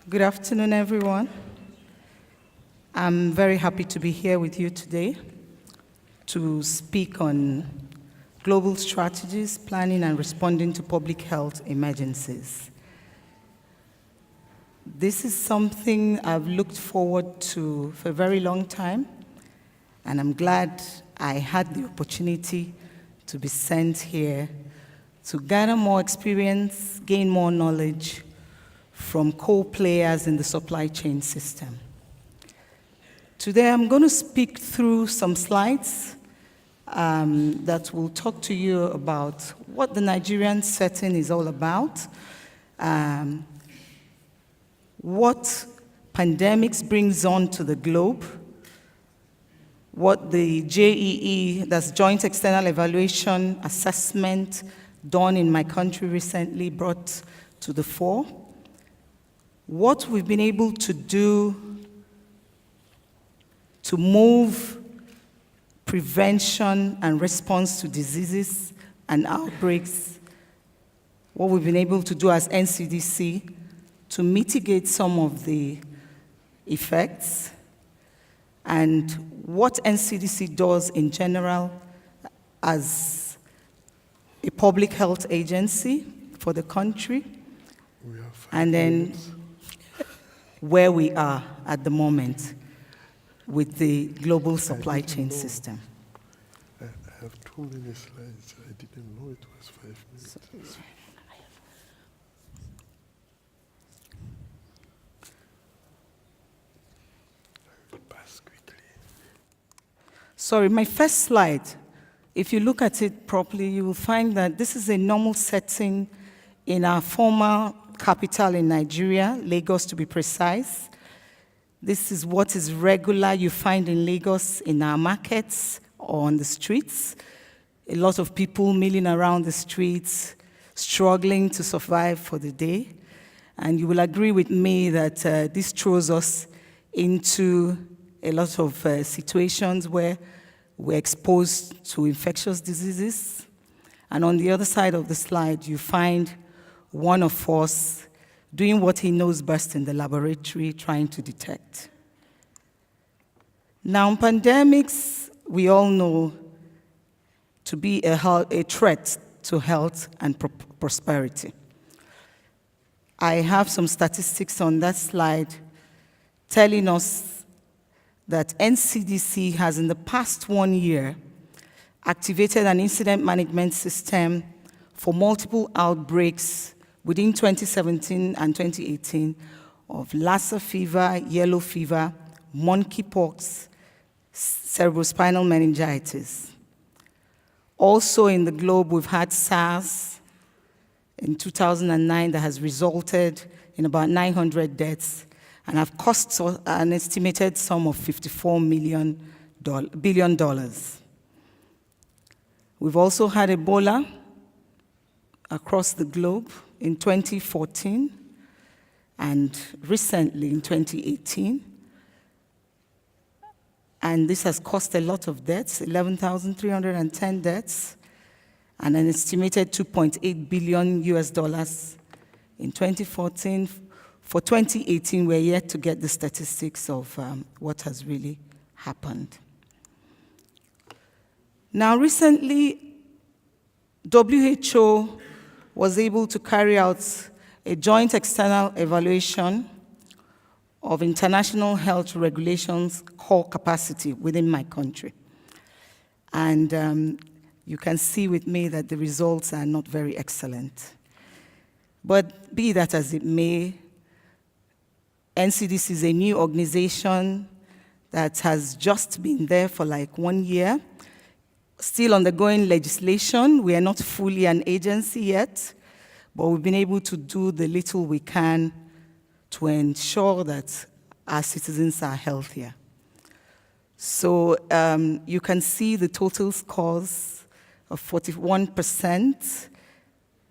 Good afternoon, everyone. I'm very happy to be here with you today to speak on global strategies, planning and responding to public health emergencies. This is something I've looked forward to for a very long time, and I'm glad I had the opportunity to be sent here to gather more experience, gain more knowledge from co-players in the supply chain system. Today I'm going to speak through some slides that will talk to you about what the Nigerian setting is all about, what pandemics brings on to the globe, what the JEE, that's Joint External Evaluation Assessment, done in my country recently, brought to the fore, what we've been able to do to move prevention and response to diseases and outbreaks, what we've been able to do as NCDC to mitigate some of the effects, and what NCDC does in general as a public health agency for the country, and then where we are at the moment with the global supply chain system. I have too many slides. I didn't know it was 5 minutes. I will pass quickly. Sorry, my first slide, if you look at it properly, you will find that this is a normal setting in our former capital in Nigeria, Lagos to be precise. This is what is regular you find in Lagos in our markets or on the streets. A lot of people milling around the streets, struggling to survive for the day. And you will agree with me that this throws us into a lot of situations where we're exposed to infectious diseases. And on the other side of the slide, you find one of us doing what he knows best in the laboratory, trying to detect. Now, pandemics, we all know to be a threat to health and prosperity. I have some statistics on that slide telling us that NCDC has, in the past 1 year, activated an incident management system for multiple outbreaks within 2017 and 2018 of Lassa fever, yellow fever, monkeypox, cerebrospinal meningitis. Also in the globe, we've had SARS in 2009 that has resulted in about 900 deaths and have cost an estimated sum of $54 billion. We've also had Ebola across the globe in 2014 and recently in 2018. And this has cost a lot of deaths, 11,310 deaths, and an estimated $2.8 billion in 2014. For 2018, we're yet to get the statistics of what has really happened. Now, recently, WHO was able to carry out a joint external evaluation of international health regulations core capacity within my country. And you can see with me that the results are not very excellent. But be that as it may, NCDC is a new organization that has just been there for like 1 year, still undergoing legislation. We are not fully an agency yet, but we've been able to do the little we can to ensure that our citizens are healthier. So you can see the total scores of 41%,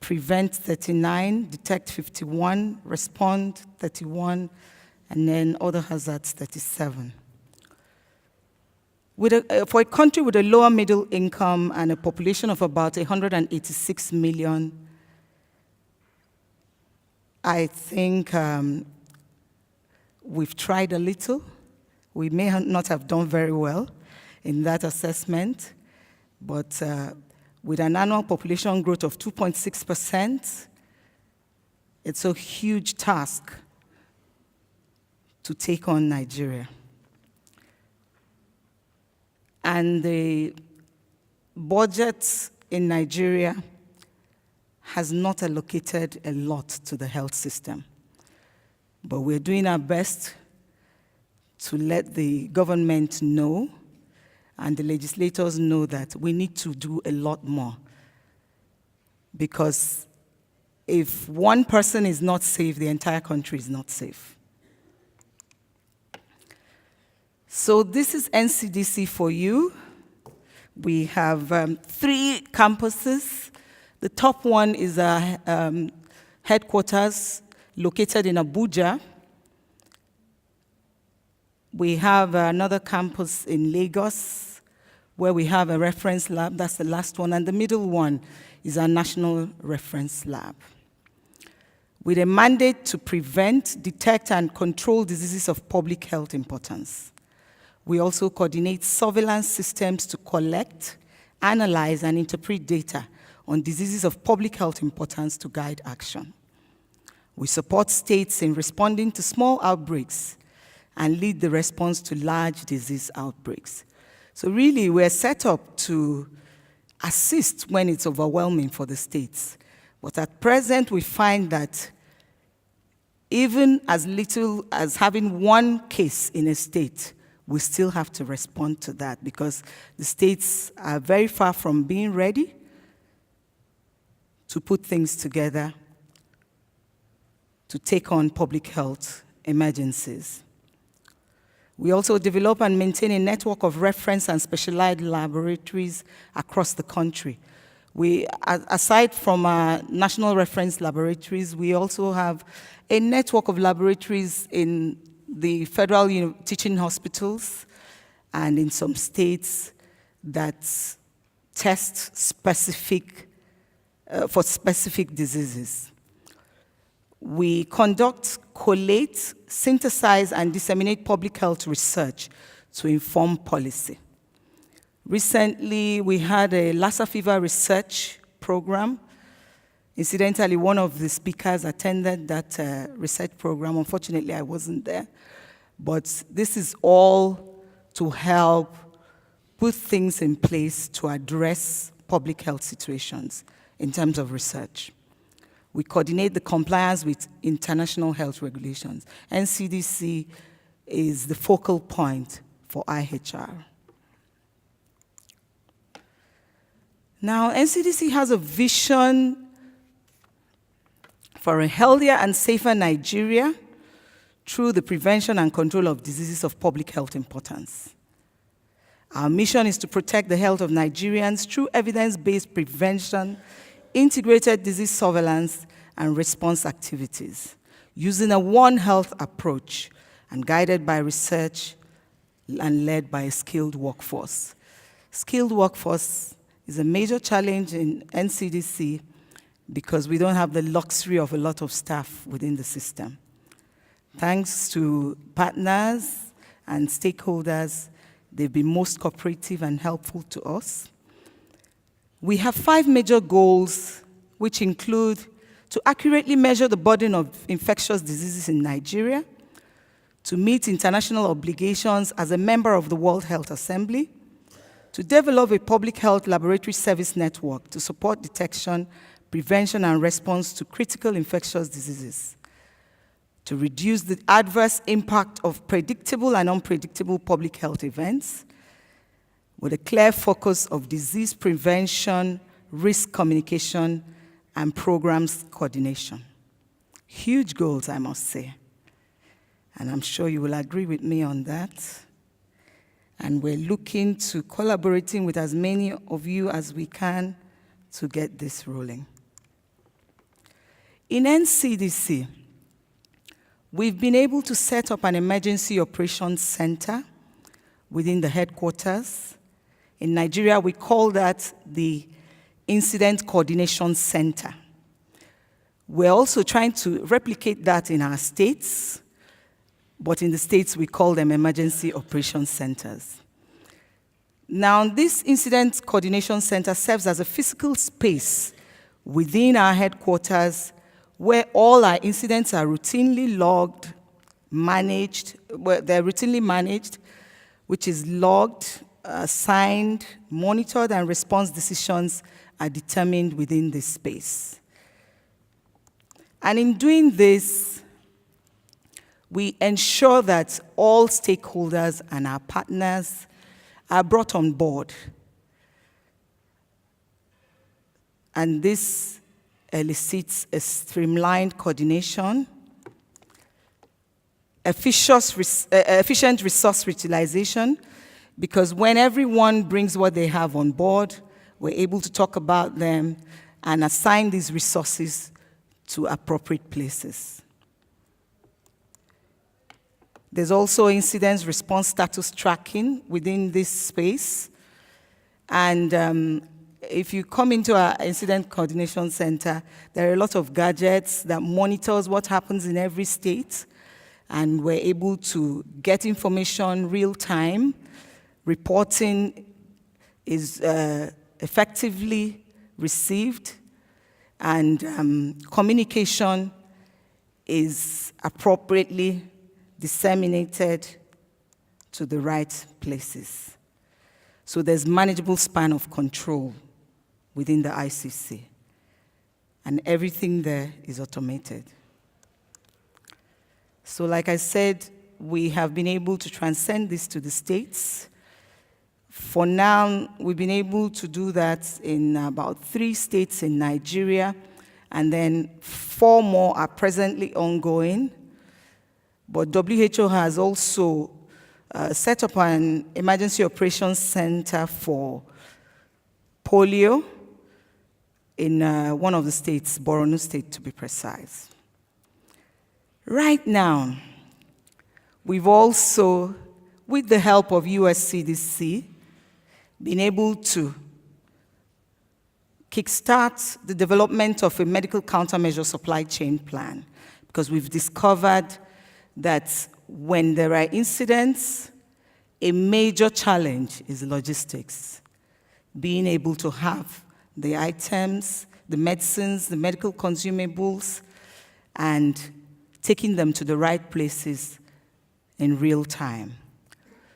prevent 39, detect 51, respond 31, and then other hazards 37. For a country with a lower middle income and a population of about 186 million, I think we've tried a little. We may not have done very well in that assessment, but with an annual population growth of 2.6%, it's a huge task to take on Nigeria. And the budget in Nigeria has not allocated a lot to the health system. But we're doing our best to let the government know and the legislators know that we need to do a lot more. Because if one person is not safe, the entire country is not safe. So this is NCDC for you. We have 3 campuses. The top one is our headquarters located in Abuja. We have another campus in Lagos where we have a reference lab. That's the last one. And the middle one is our national reference lab. With a mandate to prevent, detect, and control diseases of public health importance. We also coordinate surveillance systems to collect, analyze, and interpret data on diseases of public health importance to guide action. We support states in responding to small outbreaks and lead the response to large disease outbreaks. So really, we're set up to assist when it's overwhelming for the states. But at present, we find that even as little as having one case in a state, we still have to respond to that because the states are very far from being ready to put things together to take on public health emergencies. We also develop and maintain a network of reference and specialized laboratories across the country. We, aside from our national reference laboratories, we also have a network of laboratories in the federal teaching hospitals and in some states that test for specific diseases. We conduct, collate, synthesize, and disseminate public health research to inform policy. Recently, we had a Lassa fever research program. Incidentally, one of the speakers attended that research program. Unfortunately, I wasn't there. But this is all to help put things in place to address public health situations in terms of research. We coordinate the compliance with international health regulations. NCDC is the focal point for IHR. Now, NCDC has a vision for a healthier and safer Nigeria through the prevention and control of diseases of public health importance. Our mission is to protect the health of Nigerians through evidence-based prevention, integrated disease surveillance, and response activities, using a One Health approach and guided by research and led by a skilled workforce. Skilled workforce is a major challenge in NCDC because we don't have the luxury of a lot of staff within the system. Thanks to partners and stakeholders, they've been most cooperative and helpful to us. We have 5 major goals, which include to accurately measure the burden of infectious diseases in Nigeria, to meet international obligations as a member of the World Health Assembly, to develop a public health laboratory service network to support detection, prevention, and response to critical infectious diseases, to reduce the adverse impact of predictable and unpredictable public health events, with a clear focus of disease prevention, risk communication, and programs coordination. Huge goals, I must say. And I'm sure you will agree with me on that. And we're looking to collaborating with as many of you as we can to get this rolling. In NCDC, we've been able to set up an emergency operations center within the headquarters. In Nigeria, we call that the Incident Coordination Center. We're also trying to replicate that in our states. but in the States we call them emergency operations centers. Now, this incident coordination center serves as a physical space within our headquarters where all our incidents are routinely logged, managed, they're routinely managed, which is logged, signed, monitored, and response decisions are determined within this space. And in doing this, we ensure that all stakeholders and our partners are brought on board. And this elicits a streamlined coordination, efficient resource utilization, because when everyone brings what they have on board, we're able to talk about them and assign these resources to appropriate places. There's also incident response status tracking within this space. And if you come into our incident coordination center, there are a lot of gadgets that monitors what happens in every state. And we're able to get information real time. Reporting is effectively received. And communication is appropriately disseminated to the right places. So there's manageable span of control within the ICC. And everything there is automated. So like I said, we have been able to transcend this to the States. For now, we've been able to do that in about 3 states in Nigeria, and then 4 more are presently ongoing. But WHO has also set up an emergency operations center for polio in one of the states, Borno State to be precise. Right now, we've also, with the help of US CDC, been able to kickstart the development of a medical countermeasure supply chain plan, because we've discovered that when there are incidents, a major challenge is logistics. Being able to have the items, the medicines, the medical consumables, and taking them to the right places in real time.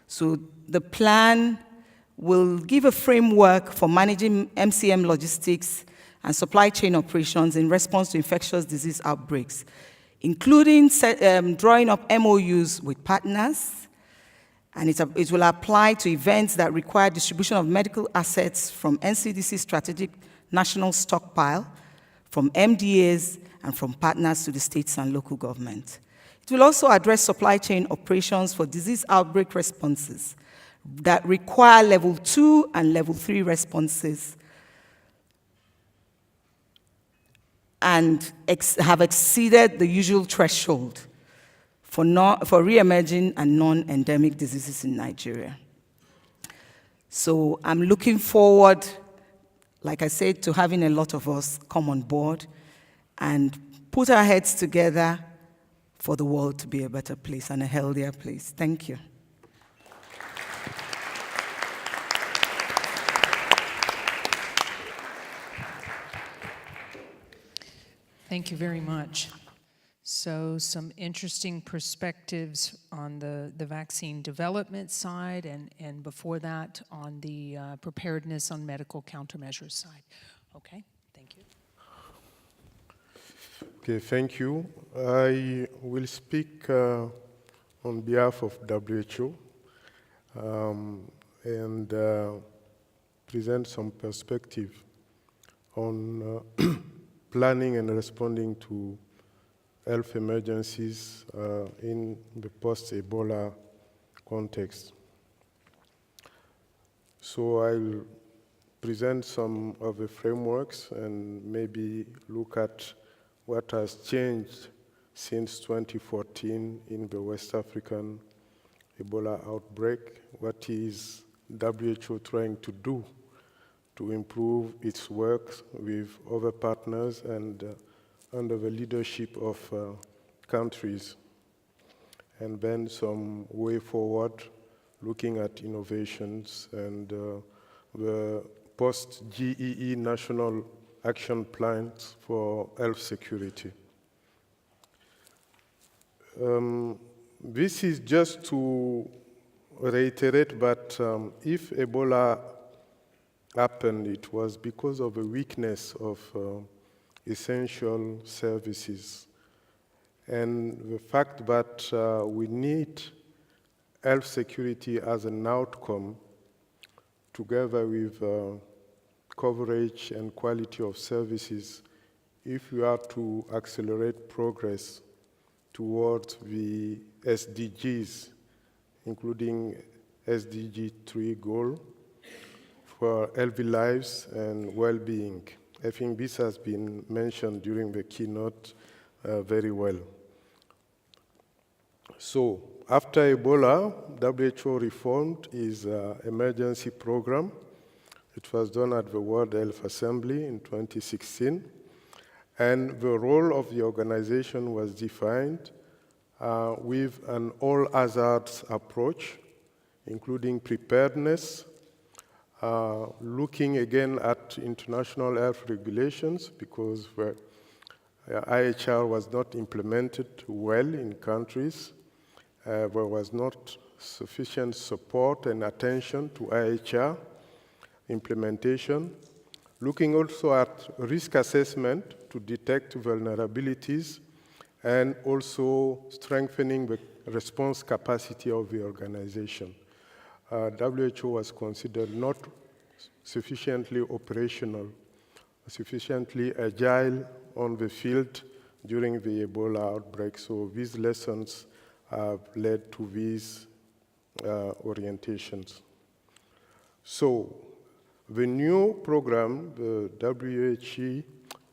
So the plan will give a framework for managing MCM logistics and supply chain operations in response to infectious disease outbreaks, including drawing up MOUs with partners, and it will apply to events that require distribution of medical assets from NCDC Strategic National Stockpile, from MDAs, and from partners to the states and local government. It will also address supply chain operations for disease outbreak responses that require level 2 and level 3 responses and have exceeded the usual threshold for re-emerging and non-endemic diseases in Nigeria. So I'm looking forward, like I said, to having a lot of us come on board and put our heads together for the world to be a better place and a healthier place. Thank you. Thank you very much. So some interesting perspectives on the vaccine development side, and before that on the preparedness on medical countermeasures side. Okay, thank you. Okay, thank you. I will speak on behalf of WHO and present some perspective on planning and responding to health emergencies in the post-Ebola context. So I'll present some of the frameworks and maybe look at what has changed since 2014 in the West African Ebola outbreak. What is WHO trying to do to improve its work with other partners and under the leadership of countries? and then some way forward, looking at innovations and the post-GEE national action plans for health security. This is just to reiterate, but if Ebola happened, it was because of a weakness of essential services. And the fact that we need health security as an outcome, together with coverage and quality of services, if we are to accelerate progress towards the SDGs, including SDG 3 goal for healthy lives and well-being. I think this has been mentioned during the keynote very well. So, after Ebola, WHO reformed its emergency program. It was done at the World Health Assembly in 2016. And the role of the organization was defined with an all-hazards approach, including preparedness, looking again at international health regulations, because the IHR was not implemented well in countries. There was not sufficient support and attention to IHR implementation. Looking also at risk assessment to detect vulnerabilities, and also strengthening the response capacity of the organization. WHO was considered not sufficiently operational, sufficiently agile on the field during the Ebola outbreak, so these lessons have led to these orientations. So, the new program, the WHO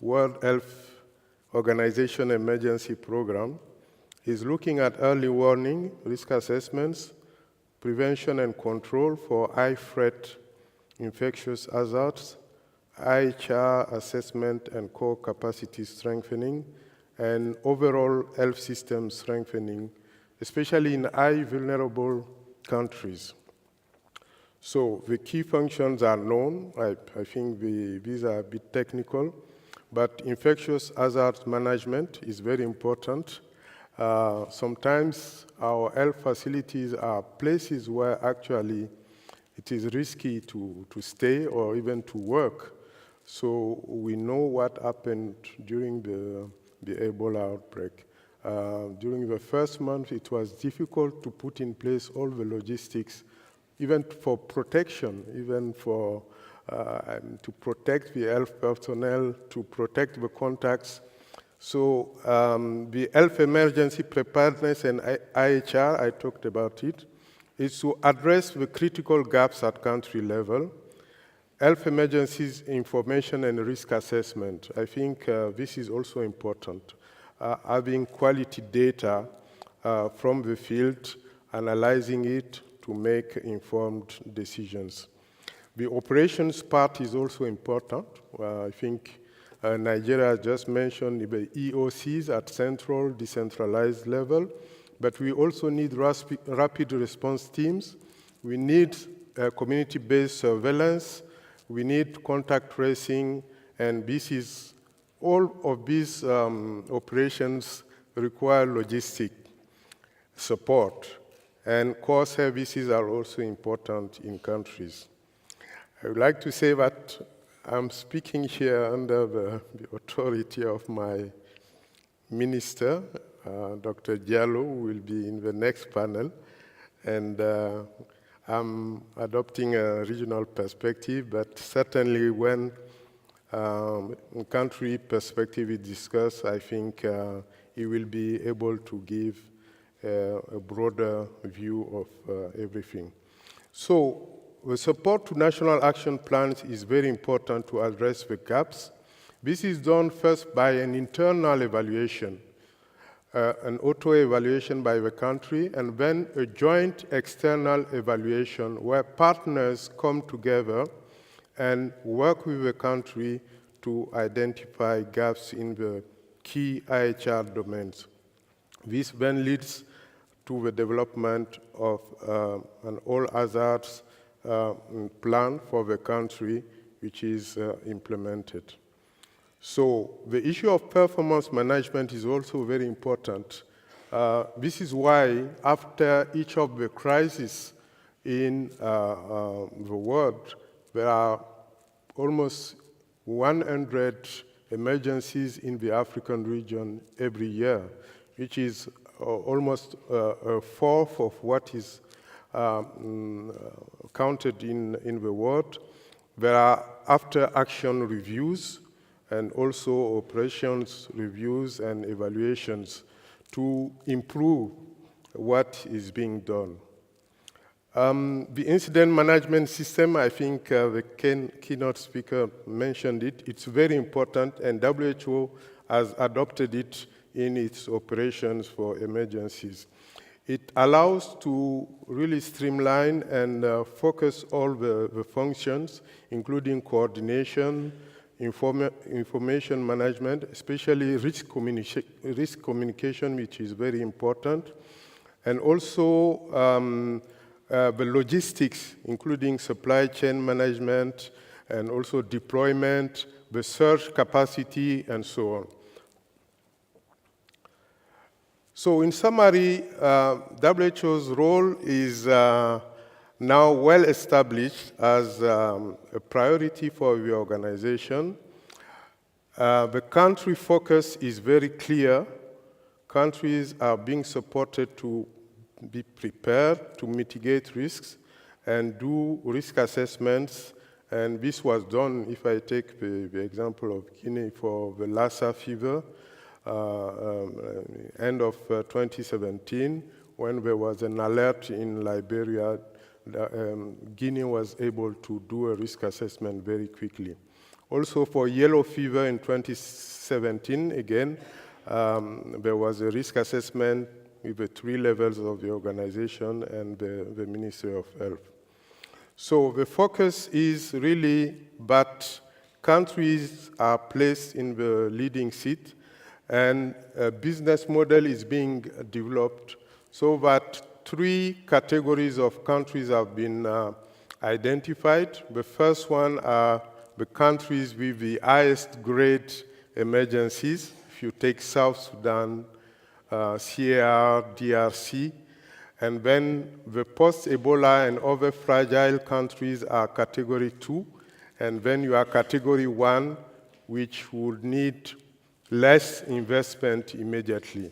World Health Organization Emergency Program, is looking at early warning, risk assessments, prevention and control for high-threat infectious hazards, IHR assessment and core capacity strengthening, and overall health system strengthening, especially in high vulnerable countries. So the key functions are known. I think these are a bit technical, but infectious hazard management is very important. Sometimes our health facilities are places where actually it is risky to stay or even to work. So we know what happened during the Ebola outbreak. During the first month, it was difficult to put in place all the logistics, even for protection, even for to protect the health personnel, to protect the contacts. So the health emergency preparedness and IHR, I talked about it, is to address the critical gaps at country level. Health emergencies information and risk assessment. I think this is also important. Having quality data from the field, analyzing it to make informed decisions. The operations part is also important. I think Nigeria just mentioned the EOCs at central, decentralized level, but we also need rapid response teams. We need community-based surveillance. We need contact tracing, and all of these operations require logistic support, and core services are also important in countries. I would like to say that I'm speaking here under the authority of my minister, Dr. Diallo, who will be in the next panel, and I'm adopting a regional perspective, but certainly when country perspective is discussed, I think he will be able to give a broader view of everything. So the support to national action plans is very important to address the gaps. This is done first by an internal evaluation, an auto-evaluation by the country, and then a joint external evaluation where partners come together and work with the country to identify gaps in the key IHR domains. This then leads to the development of an all hazards plan for the country, which is implemented. So the issue of performance management is also very important. This is why after each of the crises in the world, there are almost 100 emergencies in the African region every year, which is almost a fourth of what is counted in the world. There are after-action reviews and also operations reviews and evaluations to improve what is being done. The incident management system, I think the keynote speaker mentioned it. It's very important, and WHO has adopted it in its operations for emergencies. It allows to really streamline and focus all the functions, including coordination, information management, especially risk communication, which is very important, and also the logistics, including supply chain management, and also deployment, the surge capacity, and so on. So in summary, WHO's role is now well established as a priority for the organization. The country focus is very clear. Countries are being supported to be prepared to mitigate risks and do risk assessments. And this was done, if I take the example of Guinea for the Lassa fever, end of 2017, when there was an alert in Liberia, Guinea was able to do a risk assessment very quickly. Also for yellow fever in 2017, again, there was a risk assessment with the 3 levels of the organization and the Ministry of Health. So the focus is really that countries are placed in the leading seat, and a business model is being developed so that 3 categories of countries have been identified. The first one are the countries with the highest grade emergencies. If you take South Sudan, CAR, DRC, and then the post-Ebola and other fragile countries are category 2, and then you are category 1, which would need less investment immediately.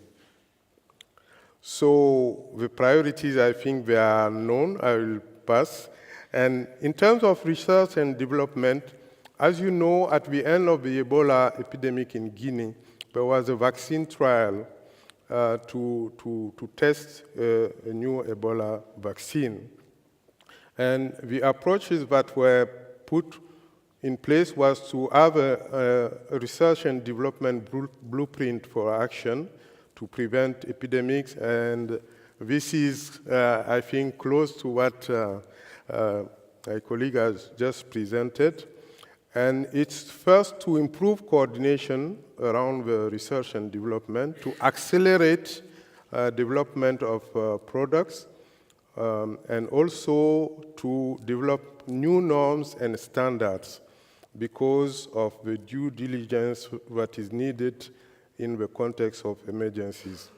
So the priorities, I think they are known. I will pass. And in terms of research and development, as you know, at the end of the Ebola epidemic in Guinea, there was a vaccine trial to test a new Ebola vaccine. And the approaches that were put in place was to have a research and development blueprint for action to prevent epidemics, and this is, I think, close to what my colleague has just presented. And it's first to improve coordination around the research and development, to accelerate development of products, and also to develop new norms and standards because of the due diligence that is needed in the context of emergencies.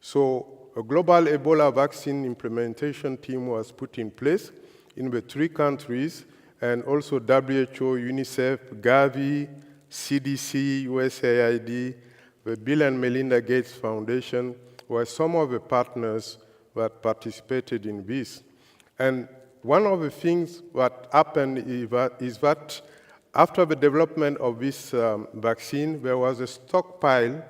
So a global Ebola vaccine implementation team was put in place in the 3 countries, and also WHO, UNICEF, Gavi, CDC, USAID, the Bill and Melinda Gates Foundation were some of the partners that participated in this. And one of the things that happened is that after the development of this vaccine, there was a stockpile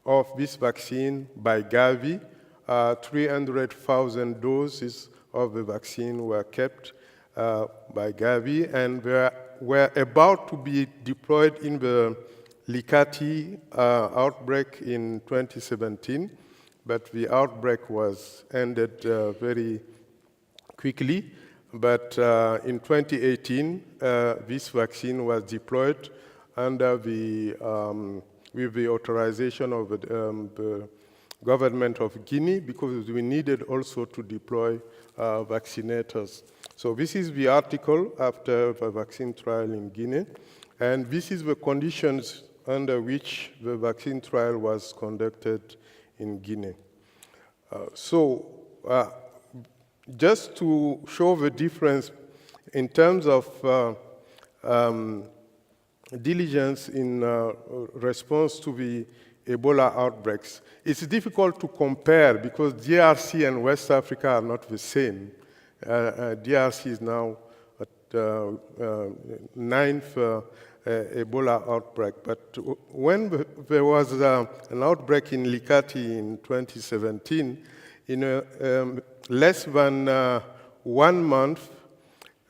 of this vaccine by Gavi. 300,000 doses of the vaccine were kept by Gavi, and were about to be deployed in the Likati outbreak in 2017, but the outbreak was ended very quickly. But in 2018, this vaccine was deployed under with the authorization of the government of Guinea, because we needed also to deploy vaccinators. So this is the article after the vaccine trial in Guinea, and this is the conditions under which the vaccine trial was conducted in Guinea. Just to show the difference in terms of diligence in response to the Ebola outbreaks, it's difficult to compare because DRC and West Africa are not the same. DRC is now at ninth Ebola outbreak. But when there was an outbreak in Likati in 2017, in less than 1 month,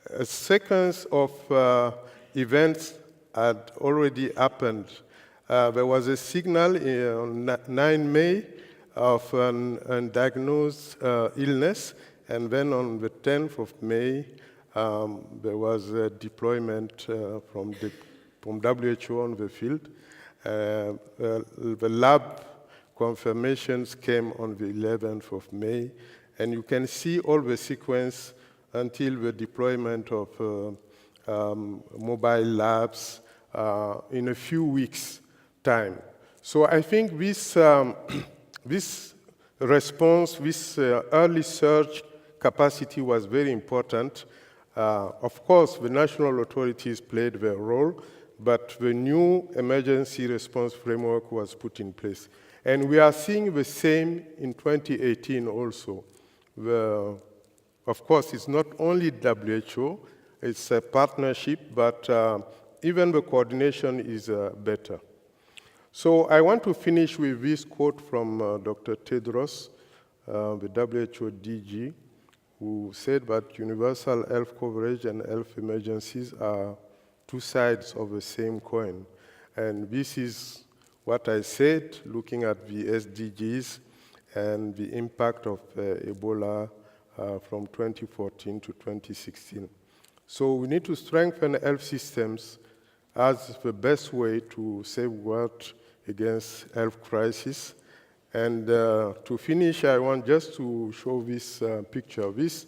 a sequence of events had already happened. There was a signal on 9 May of an undiagnosed illness, and then on the 10th of May, there was a deployment from WHO on the field. The lab confirmations came on the 11th of May, and you can see all the sequence until the deployment of mobile labs in a few weeks' time. So I think this, this response, this early surge capacity was very important. Of course, the national authorities played their role, but the new emergency response framework was put in place. And we are seeing the same in 2018 also. Of course, it's not only WHO, it's a partnership, but even the coordination is better. So I want to finish with this quote from Dr. Tedros, the WHO DG, who said that universal health coverage and health emergencies are two sides of the same coin. And this is what I said, looking at the SDGs and the impact of Ebola from 2014 to 2016. So we need to strengthen health systems as the best way to safeguard against health crisis. And to finish, I want just to show this picture. These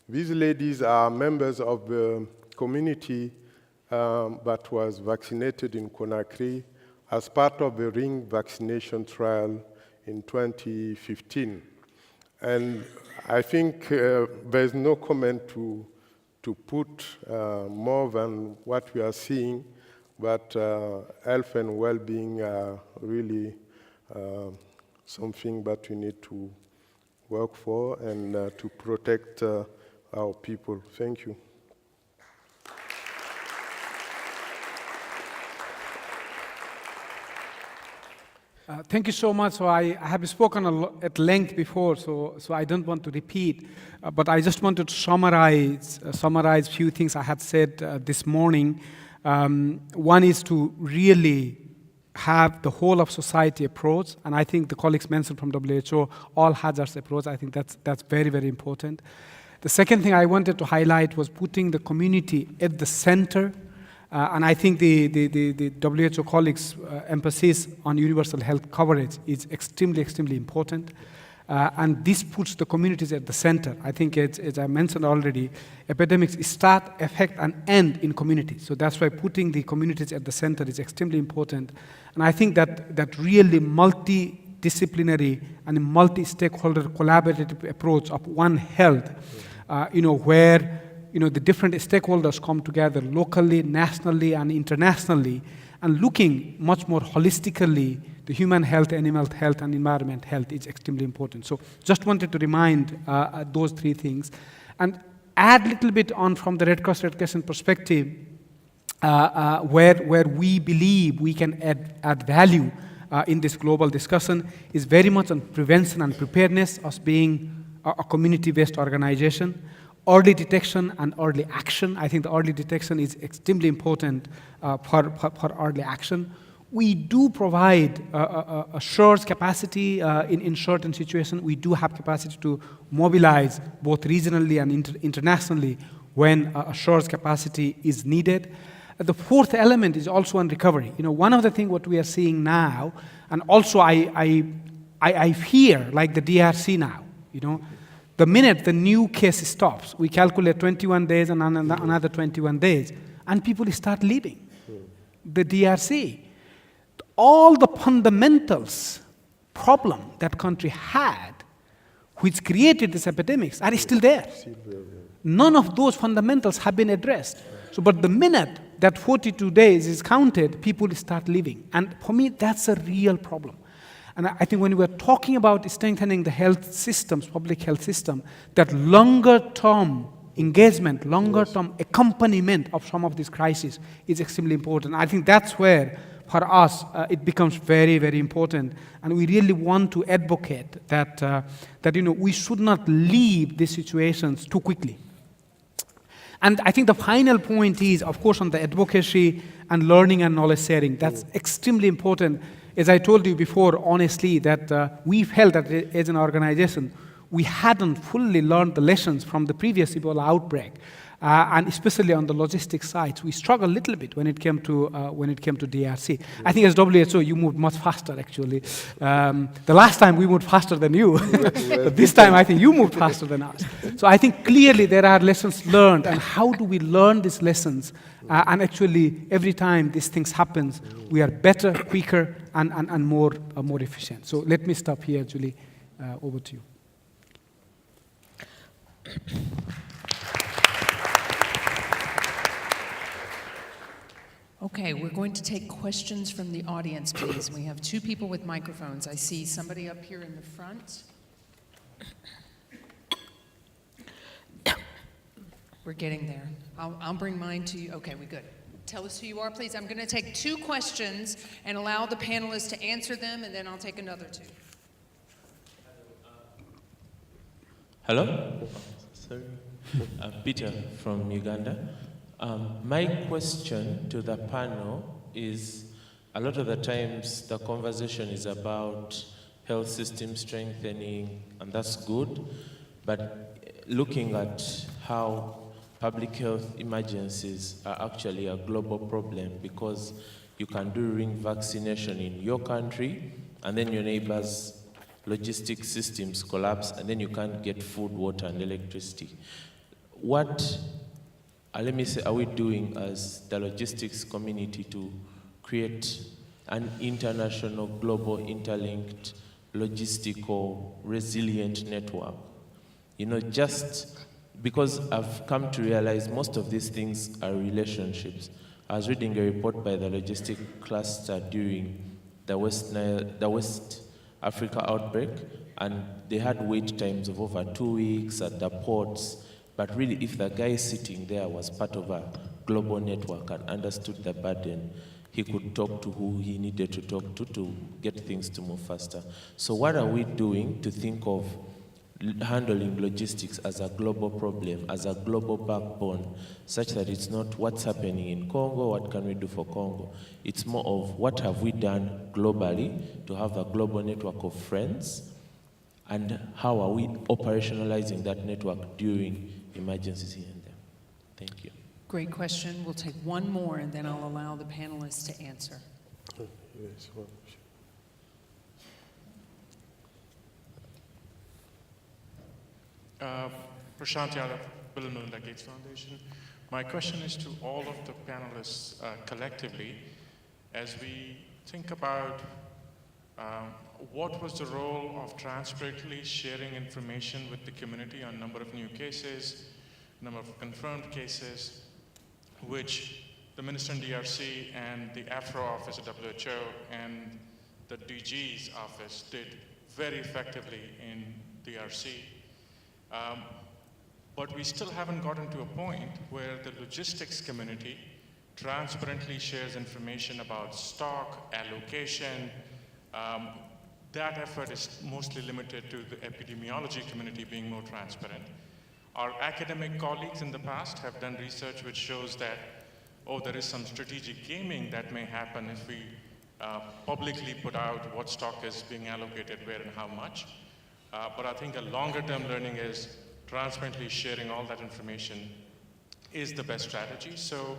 ladies are members of the community that was vaccinated in Conakry as part of the ring vaccination trial in 2015. And I think there's no comment to put more than what we are seeing, but health and well-being are really something that we need to work for and to protect our people. Thank you. Thank you so much. So I have spoken at length before, so I don't want to repeat, but I just wanted to summarize a few things I had said this morning. One is to really have the whole of society approach, and I think the colleagues mentioned from WHO, all hazards approach. I think that's very, very important. The second thing I wanted to highlight was putting the community at the center. And I think the WHO colleagues' emphasis on universal health coverage is extremely, extremely important. And this puts the communities at the center. I think, as I mentioned already, epidemics start, affect, and end in communities. So that's why putting the communities at the center is extremely important. And I think that really multidisciplinary and multi-stakeholder collaborative approach of One Health, where the different stakeholders come together locally, nationally, and internationally, and looking much more holistically the human health, animal health, and environment health is extremely important. So just wanted to remind those three things. And add a little bit on from the Red Cross Red Crescent perspective, where we believe we can add value in this global discussion is very much on prevention and preparedness, us being a community-based organization. Early detection and early action. I think the early detection is extremely important for early action. We do provide a surge capacity in certain situations. We do have capacity to mobilize both regionally and internationally when a surge capacity is needed. The fourth element is also on recovery. One of the things what we are seeing now, and also I I fear, like the DRC now, the minute the new case stops, we calculate 21 days and another 21 days, and people start leaving the DRC. All the fundamentals problem that country had, which created these epidemics, are still there. None of those fundamentals have been addressed. So, but the minute that 42 days is counted, people start leaving. And for me, that's a real problem. And I think when we're talking about strengthening the health systems, public health system, that longer-term engagement, longer-term accompaniment of some of these crises is extremely important. I think that's where, for us, it becomes very, very important. And we really want to advocate that, we should not leave these situations too quickly. And I think the final point is, of course, on the advocacy and learning and knowledge sharing. That's extremely important. As I told you before, honestly, that we felt that as an organization, we hadn't fully learned the lessons from the previous Ebola outbreak, and especially on the logistics side, we struggled a little bit when it came to DRC. I think as WHO, you moved much faster. Actually, the last time we moved faster than you. But this time, I think you moved faster than us. So I think clearly there are lessons learned, and how do we learn these lessons? And actually, every time these things happens, we are better, quicker, and more efficient. So let me stop here, Julie. Over to you. Okay, we're going to take questions from the audience, please. We have 2 people with microphones. I see somebody up here in the front. We're getting there. I'll bring mine to you. Okay, we're good. Tell us who you are, please. I'm going to take 2 questions and allow the panelists to answer them, and then I'll take another 2. Hello? Sorry. Peter from Uganda. My question to the panel is, a lot of the times the conversation is about health system strengthening, and that's good, but looking at how public health emergencies are actually a global problem, because you can do ring vaccination in your country, and then your neighbors' logistic systems collapse, and then you can't get food, water, and electricity. What let me say, are we doing as the logistics community to create an international, global, interlinked, logistical, resilient network? Just because I've come to realize most of these things are relationships. I was reading a report by the logistic cluster during the West Africa outbreak, and they had wait times of over 2 weeks at the ports. But really, if the guy sitting there was part of a global network and understood the burden, he could talk to who he needed to talk to get things to move faster. So what are we doing to think of handling logistics as a global problem, as a global backbone, such that it's not what's happening in Congo, what can we do for Congo? It's more of what have we done globally to have a global network of friends, and how are we operationalizing that network during emergencies here and there? Thank you. Great question. We'll take 1 more, and then I'll allow the panelists to answer. Yes, Prashant Yadav, Bill and Melinda Gates Foundation. My question is to all of the panelists collectively, as we think about what was the role of transparently sharing information with the community on number of new cases, number of confirmed cases, which the Minister in DRC and the AFRO office at WHO and the DG's office did very effectively in DRC. But we still haven't gotten to a point where the logistics community transparently shares information about stock, allocation. That effort is mostly limited to the epidemiology community being more transparent. Our academic colleagues in the past have done research which shows that, there is some strategic gaming that may happen if we publicly put out what stock is being allocated where and how much. But I think a longer-term learning is transparently sharing all that information is the best strategy. So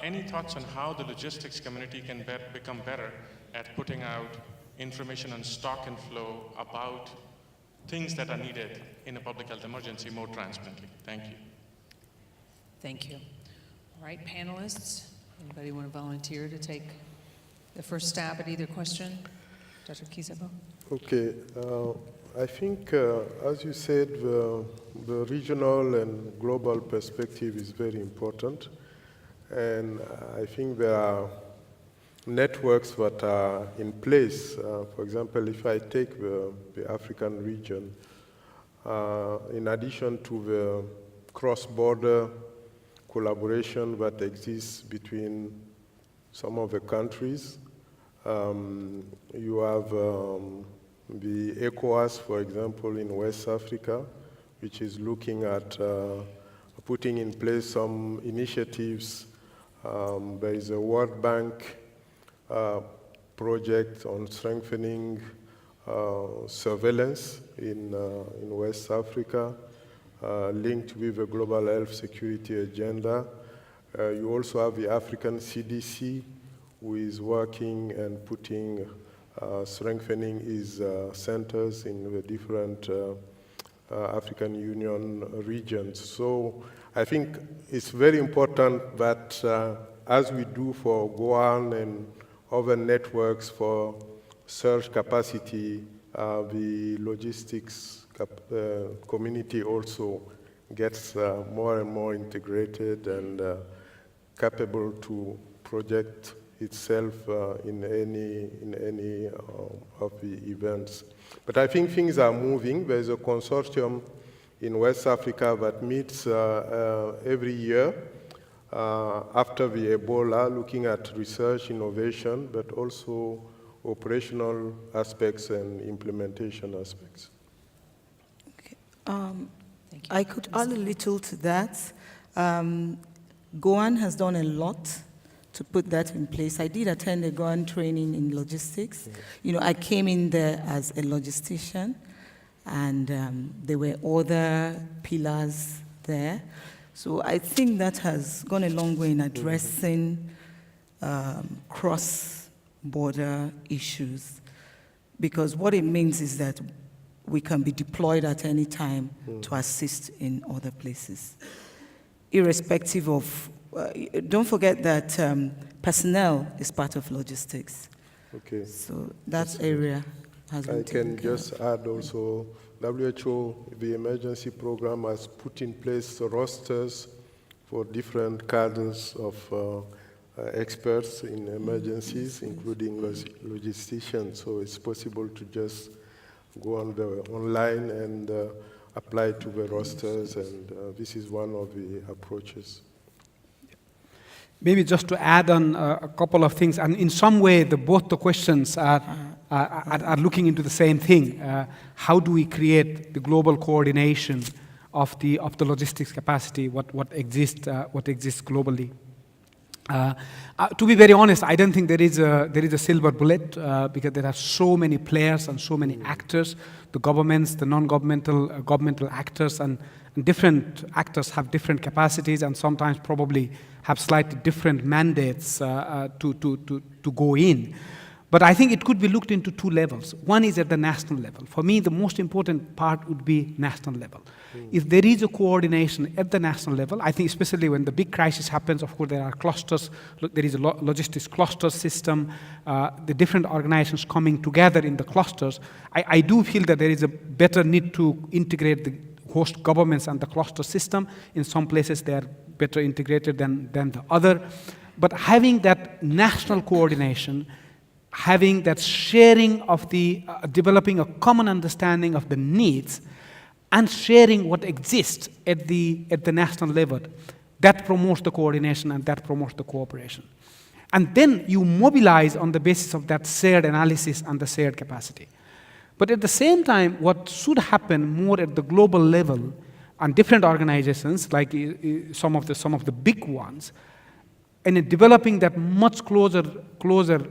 any thoughts on how the logistics community can become better at putting out information on stock and flow about things that are needed in a public health emergency more transparently. Thank you. Thank you. All right, panelists, anybody want to volunteer to take the first stab at either question? Dr. Kizabo? Okay. I think, as you said, the regional and global perspective is very important. And I think there are networks that are in place. For example, if I take the African region, in addition to the cross-border collaboration that exists between some of the countries, you have the ECOWAS, for example, in West Africa, which is looking at putting in place some initiatives. There is a World Bank project on strengthening surveillance in West Africa, linked with the global health security agenda. You also have the African CDC, who is working and putting, strengthening his centers in the different African Union regions. So I think it's very important that as we do for Goan and other networks for surge capacity, the logistics community also gets more and more integrated and capable to project itself in any of the events. But I think things are moving. There's a consortium in West Africa that meets every year after the Ebola, looking at research, innovation, but also operational aspects and implementation aspects. Okay. Thank you. I could add a little to that. Goan has done a lot to put that in place. I did attend a Goan training in logistics. Yeah. You know, I came in there as a logistician, and there were other pillars there. So I think that has gone a long way in addressing cross-border issues, because what it means is that we can be deployed at any time to assist in other places, irrespective of, don't forget that personnel is part of logistics. Okay. So that area has been taken care of. I can just add also, WHO, the emergency program, has put in place rosters for different cadres of experts in emergencies, including logisticians. So it's possible to just go on the online and apply to the rosters, and this is one of the approaches. Maybe just to add on a couple of things, and in some way, both the questions are looking into the same thing. How do we create the global coordination of the logistics capacity? What exists globally? To be very honest, I don't think there is a silver bullet because there are so many players and so many actors. The governments, the non-governmental, governmental actors, and different actors have different capacities and sometimes probably have slightly different mandates to go in. But I think it could be looked into two levels. One is at the national level. For me, the most important part would be national level. If there is a coordination at the national level, I think especially when the big crisis happens, of course, there are clusters. There is a logistics cluster system, the different organizations coming together in the clusters. I do feel that there is a better need to integrate the host governments and the cluster system. In some places, they are better integrated than the other. But having that national coordination, having that sharing of the, developing a common understanding of the needs and sharing what exists at the national level, that promotes the coordination and that promotes the cooperation. And then you mobilize on the basis of that shared analysis and the shared capacity. But at the same time, what should happen more at the global level and different organizations, like some of the big ones, and in developing that much closer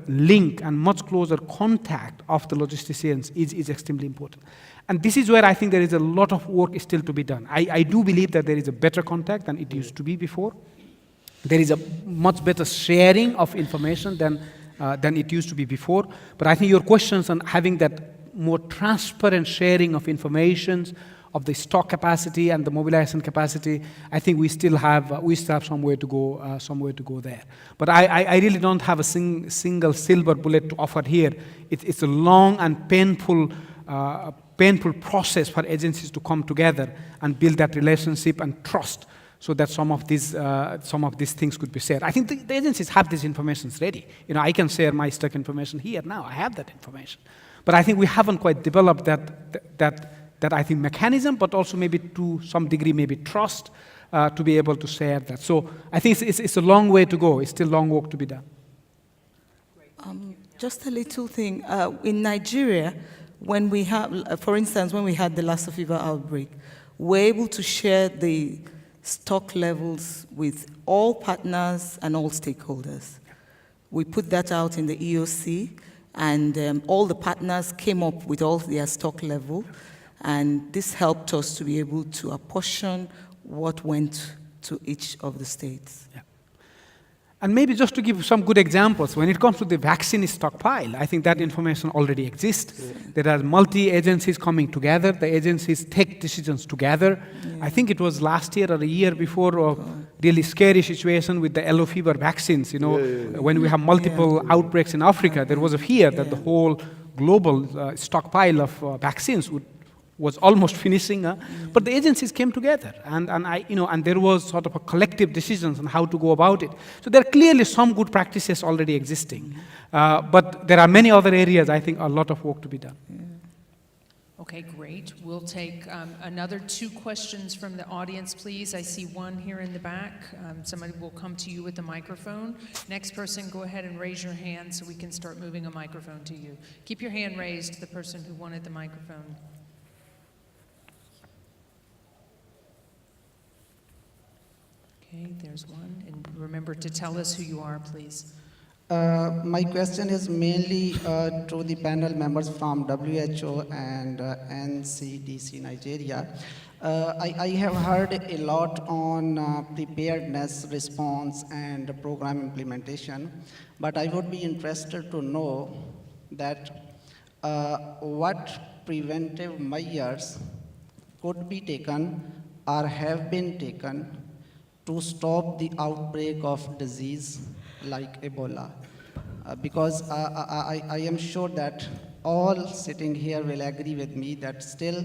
link and much closer contact of the logisticians is extremely important. And this is where I think there is a lot of work still to be done. I do believe that there is a better contact than it used to be before. There is a much better sharing of information than than it used to be before. But I think your questions on having that more transparent sharing of information, of the stock capacity and the mobilization capacity, I think we still have some way to go there. But I really don't have a single silver bullet to offer here. It's a long and painful process for agencies to come together and build that relationship and trust, so that some of these things could be shared. I think the agencies have these information ready. I can share my stock information here now. I have that information, but I think we haven't quite developed that I think mechanism, but also maybe to some degree maybe trust to be able to share that. So I think it's a long way to go. It's still long work to be done. Just a little thing. In Nigeria, when we have, for instance, when we had the Lassa fever outbreak, we're able to share the stock levels with all partners and all stakeholders. We put that out in the EOC, and all the partners came up with all their stock level, and this helped us to be able to apportion what went to each of the states. Yeah. And maybe just to give some good examples, when it comes to the vaccine stockpile, I think that information already exists. Yeah. There are multi-agencies coming together. The agencies take decisions together. Yeah. I think it was last year or a year before a really scary situation with the yellow fever vaccines. When we have multiple outbreaks in Africa, there was a fear that the whole global stockpile of vaccines was almost finishing, but the agencies came together, and there was sort of a collective decisions on how to go about it. So there are clearly some good practices already existing, but there are many other areas. I think a lot of work to be done. Okay, great. We'll take another 2 questions from the audience, please. I see one here in the back. Somebody will come to you with the microphone. Next person, go ahead and raise your hand so we can start moving a microphone to you. Keep your hand raised, the person who wanted the microphone. Okay, there's one. And remember to tell us who you are, please. My question is mainly to the panel members from WHO and NCDC Nigeria. I have heard a lot on preparedness, response, and program implementation, but I would be interested to know that what preventive measures could be taken or have been taken to stop the outbreak of disease like Ebola. Because I am sure that all sitting here will agree with me that still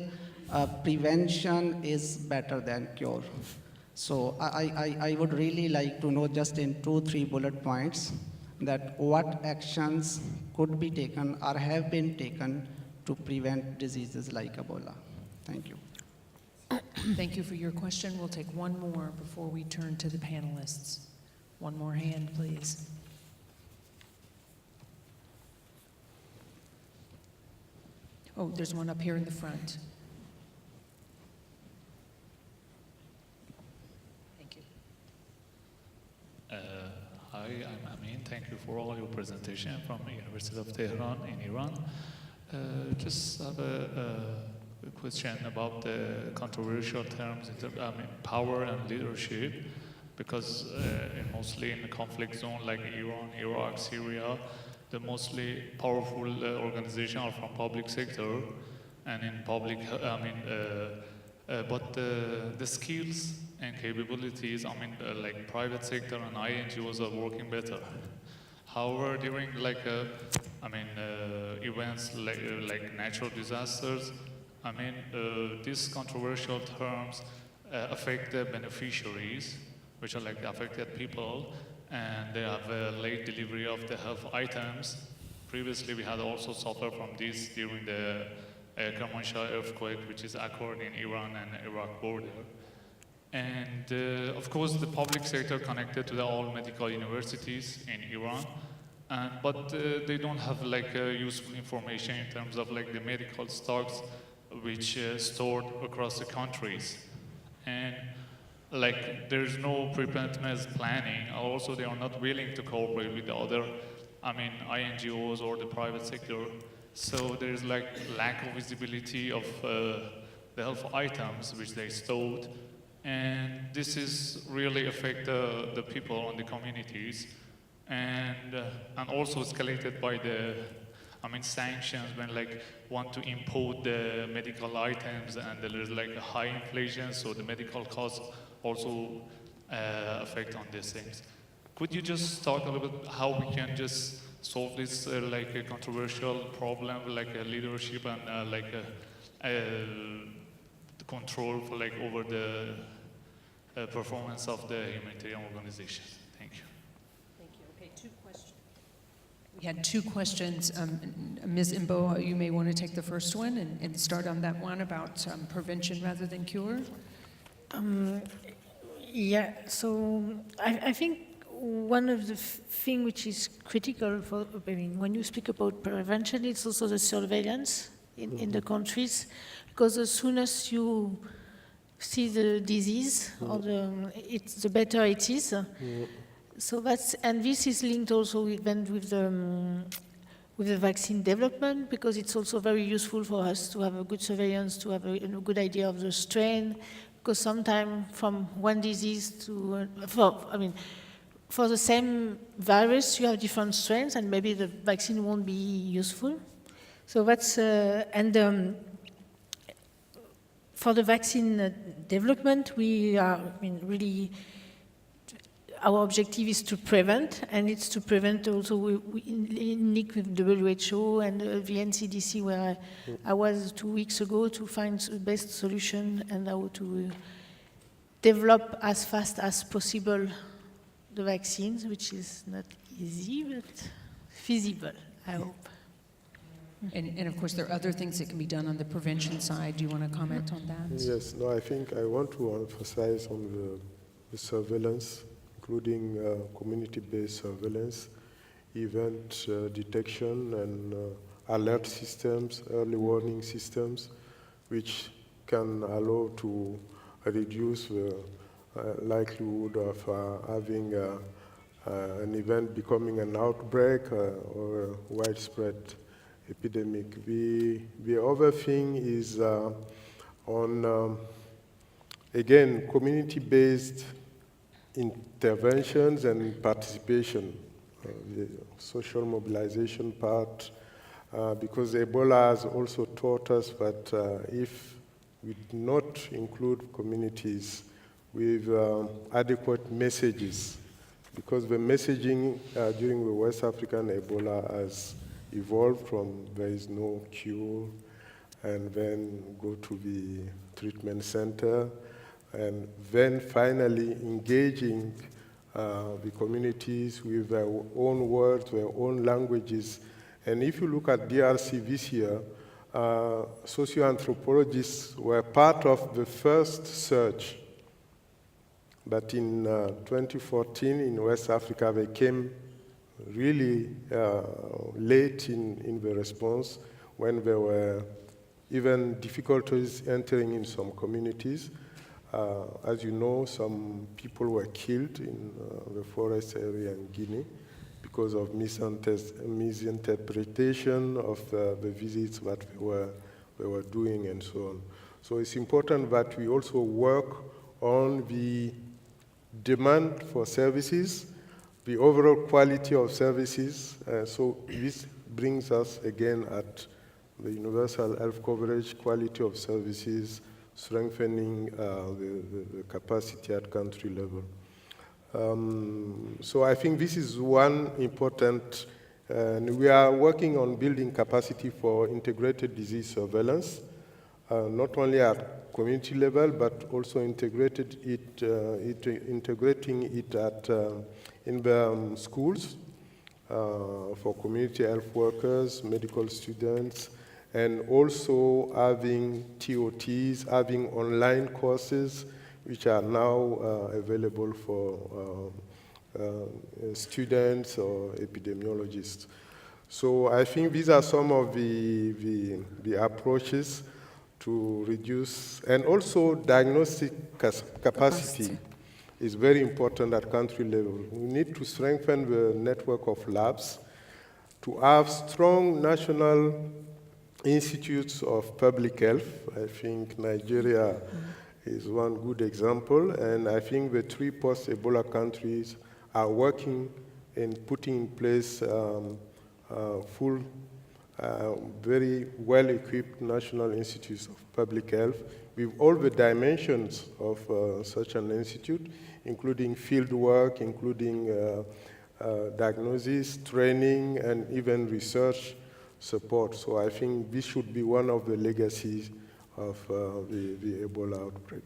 prevention is better than cure. So I would really like to know, just in 2-3 bullet points, that what actions could be taken or have been taken to prevent diseases like Ebola. Thank you. Thank you for your question. We'll take one more before we turn to the panelists. One more hand, please. Oh, there's one up here in the front. Thank you. Hi, I'm Amin. Thank you for all your presentation from the University of Tehran in Iran. Just have a question about the controversial terms, power and leadership, because mostly in the conflict zone like Iran, Iraq, Syria, the mostly powerful organizations are from public sector, and in public, but the skills and capabilities, like private sector and INGOs are working better. However, during events like natural disasters, these controversial terms affect the beneficiaries, which are like the affected people, and they have a late delivery of the health items. Previously, we had also suffered from this during the Kermanshah earthquake, which is occurred in Iran and Iraq border. And of course, the public sector connected to all medical universities in Iran, but they don't have useful information in terms of the medical stocks which stored across the countries. And there's no preparedness planning. Also, they are not willing to cooperate with the other, INGOs or the private sector. So there's lack of visibility of the health items which they stored. And this is really affect the people and the communities. and also escalated by the, sanctions when like want to import the medical items and there is like a high inflation, so the medical costs also affect on these things. Could you just talk a little bit how we can just solve this like a controversial problem, like a leadership and like a control for like over the performance of the humanitarian organizations? Thank you. Thank you. Okay, 2 questions. We had 2 questions. Ms. Imbo, you may want to take the first one and start on that one about prevention rather than cure. Yeah, so I think one of the thing which is critical for, when you speak about prevention, it's also the surveillance in the countries, because as soon as you see the disease, or the better it is. So and this is linked also with the vaccine development, because it's also very useful for us to have a good surveillance, to have a good idea of the strain, because sometimes from one disease to, for the same virus, you have different strains, and maybe the vaccine won't be useful. So that's, for the vaccine development, we are, really, our objective is to prevent, and it's to prevent also in link with WHO and the NCDC, where I was 2 weeks ago to find the best solution and how to develop as fast as possible the vaccines, which is not easy, but feasible, I hope. And of course, there are other things that can be done on the prevention side. Do you want to comment on that? Yes, no, I think I want to emphasize on the surveillance, including community-based surveillance, event detection and alert systems, early warning systems, which can allow to reduce the likelihood of having an event becoming an outbreak or a widespread epidemic. The other thing is on, again, community-based interventions and participation, the social mobilization part, because Ebola has also taught us that if we do not include communities with adequate messages, because the messaging during the West African Ebola has evolved from there is no cure, and then go to the treatment center, and then finally engaging the communities with their own words, their own languages. And if you look at DRC this year, socioanthropologists were part of the first surge. But in 2014 in West Africa, they came really late in the response, when there were even difficulties entering in some communities. As you know, some people were killed in the forest area in Guinea because of misinterpretation of the visits that they were doing and so on. So it's important that we also work on the demand for services, the overall quality of services. So this brings us again at the universal health coverage, quality of services, strengthening the capacity at country level. So I think this is one important, we are working on building capacity for integrated disease surveillance, not only at community level, but also integrating it at, in the schools for community health workers, medical students, and also having TOTs, having online courses, which are now available for students or epidemiologists. So I think these are some of the approaches to reduce, and also diagnostic capacity is very important at country level. We need to strengthen the network of labs, to have strong national institutes of public health. I think Nigeria is one good example, and I think the 3 post-Ebola countries are working in putting in place full, very well-equipped national institutes of public health with all the dimensions of such an institute, including field work, including diagnosis, training, and even research support. So I think this should be one of the legacies of the Ebola outbreak.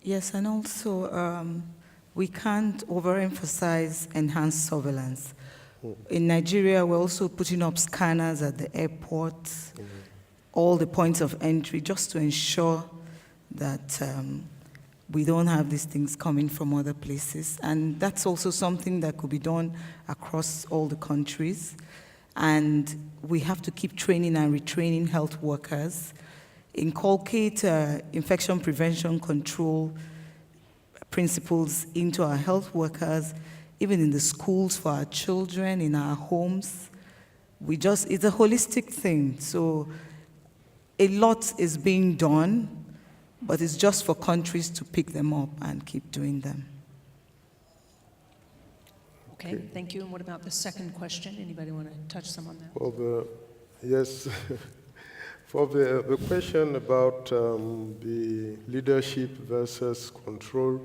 Yes, and also we can't overemphasize enhanced surveillance. In Nigeria, we're also putting up scanners at the airport, all the points of entry, just to ensure that we don't have these things coming from other places. And that's also something that could be done across all the countries. And we have to keep training and retraining health workers, inculcate infection prevention control principles into our health workers, even in the schools for our children, in our homes. It's a holistic thing. So a lot is being done, but it's just for countries to pick them up and keep doing them. Okay, thank you. And what about the second question? Anybody want to touch some on that? Yes. For the question about the leadership versus control,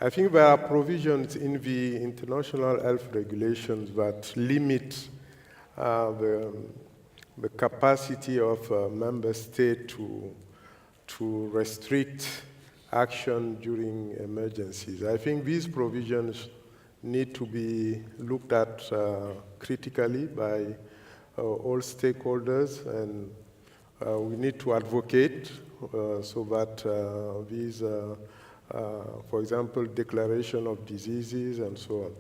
I think there are provisions in the international health regulations that limit the capacity of a member state to restrict action during emergencies. I think these provisions need to be looked at critically by all stakeholders, and we need to advocate so that these, for example, declaration of diseases and so on.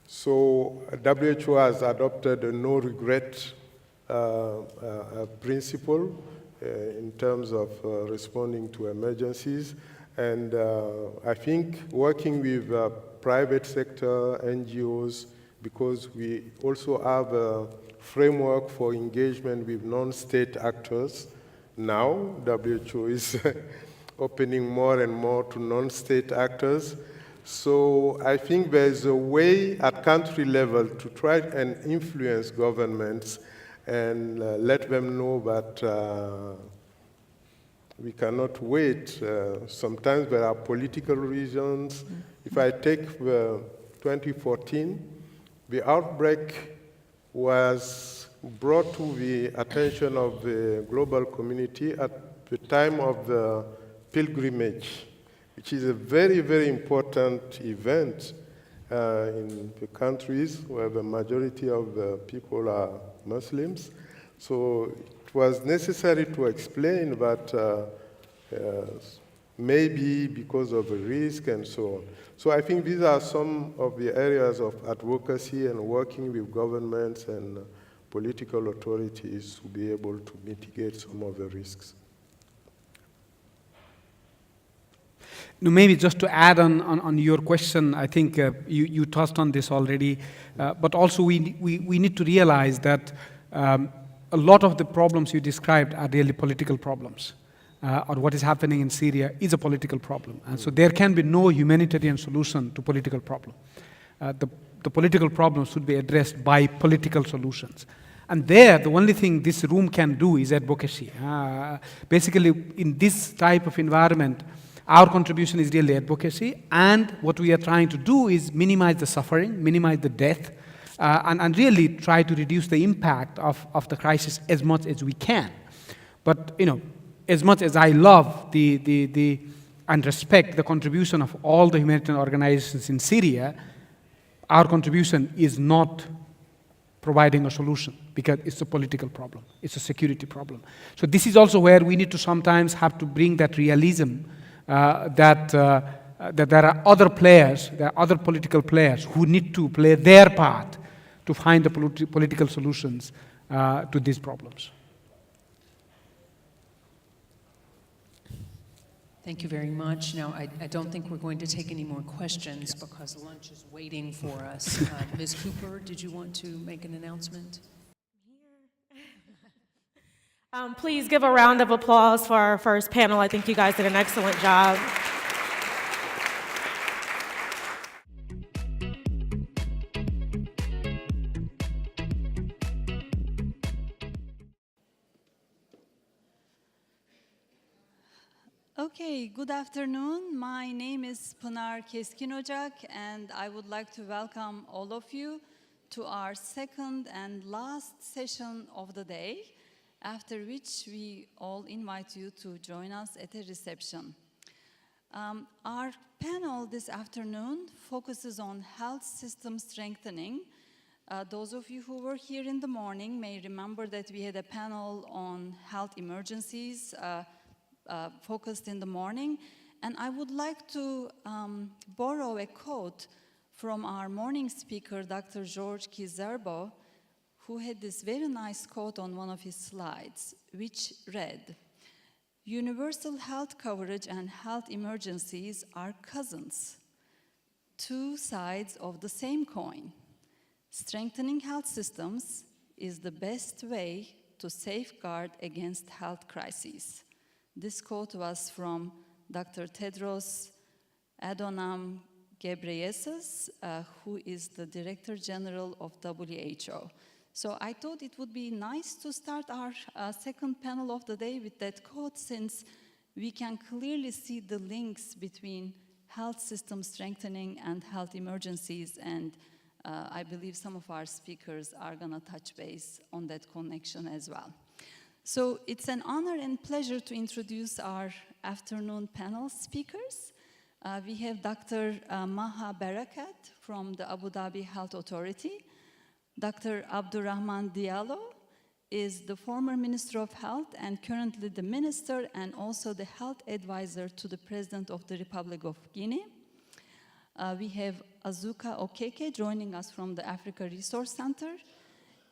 So WHO has adopted a no-regret principle in terms of responding to emergencies. And I think working with private sector, NGOs, because we also have a framework for engagement with non-state actors. Now, WHO is opening more and more to non-state actors. So I think there's a way at country level to try and influence governments and let them know that we cannot wait. Sometimes there are political reasons. If I take 2014, the outbreak was brought to the attention of the global community at the time of the pilgrimage, which is a very, very important event in the countries where the majority of the people are Muslims. So it was necessary to explain that maybe because of the risk and so on. So I think these are some of the areas of advocacy and working with governments and political authorities to be able to mitigate some of the risks. No, maybe just to add on your question, I think you touched on this already, but also we need to realize that a lot of the problems you described are really political problems. Or what is happening in Syria is a political problem. And so there can be no humanitarian solution to political problem. The political problem should be addressed by political solutions. And there, the only thing this room can do is advocacy. Basically, in this type of environment, our contribution is really advocacy, and what we are trying to do is minimize the suffering, minimize the death, and really try to reduce the impact of the crisis as much as we can. But, as much as I love and respect the contribution of all the humanitarian organizations in Syria, our contribution is not providing a solution because it's a political problem, it's a security problem. So this is also where we need to sometimes have to bring that realism that there are other players, there are other political players who need to play their part to find the political solutions to these problems. Thank you very much. Now, I don't think we're going to take any more questions because lunch is waiting for us. Ms. Cooper, did you want to make an announcement? Please give a round of applause for our first panel. I think you guys did an excellent job. Okay, good afternoon. My name is Pınar Keskinocak, and I would like to welcome all of you to our second and last session of the day, after which we all invite you to join us at a reception. Our panel this afternoon focuses on health system strengthening. Those of you who were here in the morning may remember that we had a panel on health emergencies focused in the morning, and I would like to borrow a quote from our morning speaker, Dr. George Kizerbo, who had this very nice quote on one of his slides, which read, "Universal health coverage and health emergencies are cousins, two sides of the same coin. Strengthening health systems is the best way to safeguard against health crises." This quote was from Dr. Tedros Adhanom Ghebreyesus, who is the Director General of WHO. So I thought it would be nice to start our second panel of the day with that quote, since we can clearly see the links between health system strengthening and health emergencies, and I believe some of our speakers are going to touch base on that connection as well. So it's an honor and pleasure to introduce our afternoon panel speakers. We have Dr. Maha Barakat from the Abu Dhabi Health Authority. Dr. Abdurrahman Diallo is the former Minister of Health and currently the Minister and also the Health Advisor to the President of the Republic of Guinea. We have Azuka Okeke joining us from the Africa Resource Center.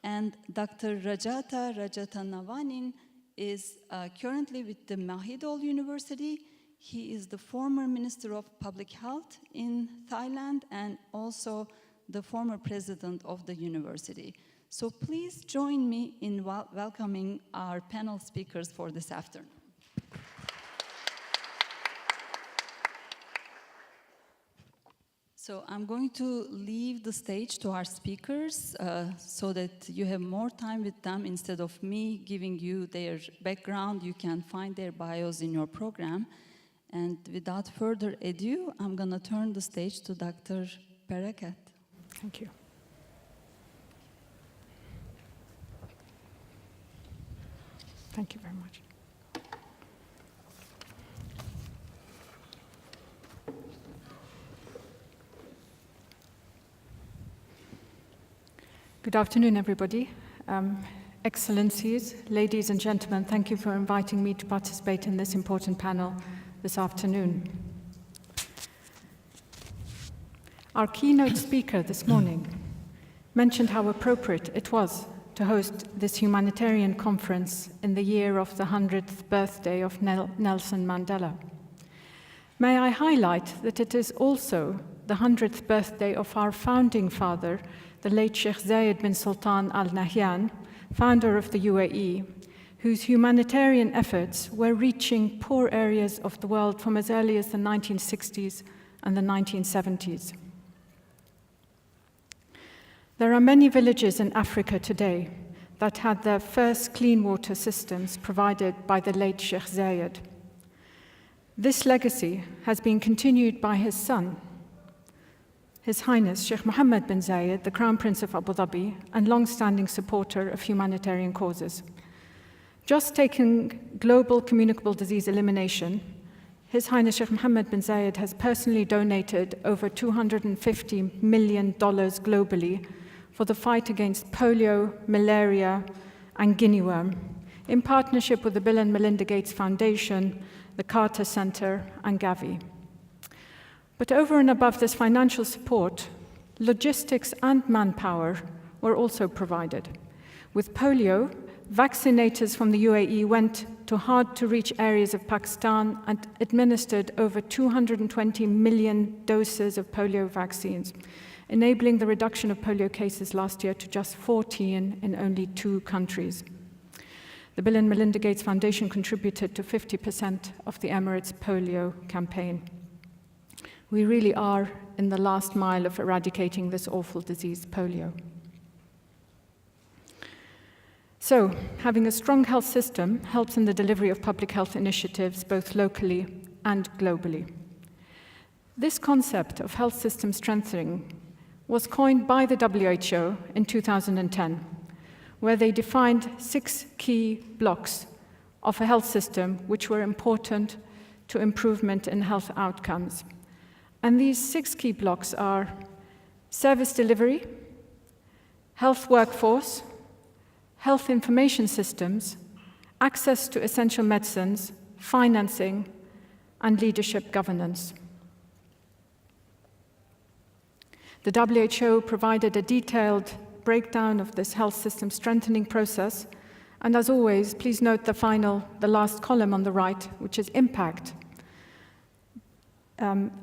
And Dr. Rajata Rajatanavanin is currently with the Mahidol University. He is the former Minister of Public Health in Thailand and also the former president of the university. So please join me in welcoming our panel speakers for this afternoon. So I'm going to leave the stage to our speakers so that you have more time with them instead of me giving you their background. You can find their bios in your program. And without further ado, I'm going to turn the stage to Dr. Barakat. Thank you. Thank you very much. Good afternoon, everybody. Excellencies, ladies and gentlemen, thank you for inviting me to participate in this important panel this afternoon. Our keynote speaker this morning mentioned how appropriate it was to host this humanitarian conference in the year of the 100th birthday of Nelson Mandela. May I highlight that it is also the 100th birthday of our founding father, the late Sheikh Zayed bin Sultan Al Nahyan, founder of the UAE, whose humanitarian efforts were reaching poor areas of the world from as early as the 1960s and the 1970s. There are many villages in Africa today that had their first clean water systems provided by the late Sheikh Zayed. This legacy has been continued by his son, His Highness Sheikh Mohammed bin Zayed, the Crown Prince of Abu Dhabi and long-standing supporter of humanitarian causes. Just taking global communicable disease elimination, His Highness Sheikh Mohammed bin Zayed has personally donated over $250 million globally for the fight against polio, malaria, and guinea worm, in partnership with the Bill and Melinda Gates Foundation, the Carter Center, and Gavi. But over and above this financial support, logistics and manpower were also provided. With polio, vaccinators from the UAE went to hard-to-reach areas of Pakistan and administered over 220 million doses of polio vaccines, enabling the reduction of polio cases last year to just 14 in only 2 countries. The Bill and Melinda Gates Foundation contributed to 50% of the Emirates polio campaign. We really are in the last mile of eradicating this awful disease, polio. So, having a strong health system helps in the delivery of public health initiatives, both locally and globally. This concept of health system strengthening was coined by the WHO in 2010, where they defined 6 key blocks of a health system which were important to improvement in health outcomes. And these 6 key blocks are service delivery, health workforce, health information systems, access to essential medicines, financing, and leadership governance. The WHO provided a detailed breakdown of this health system strengthening process, and as always, please note the last column on the right, which is impact.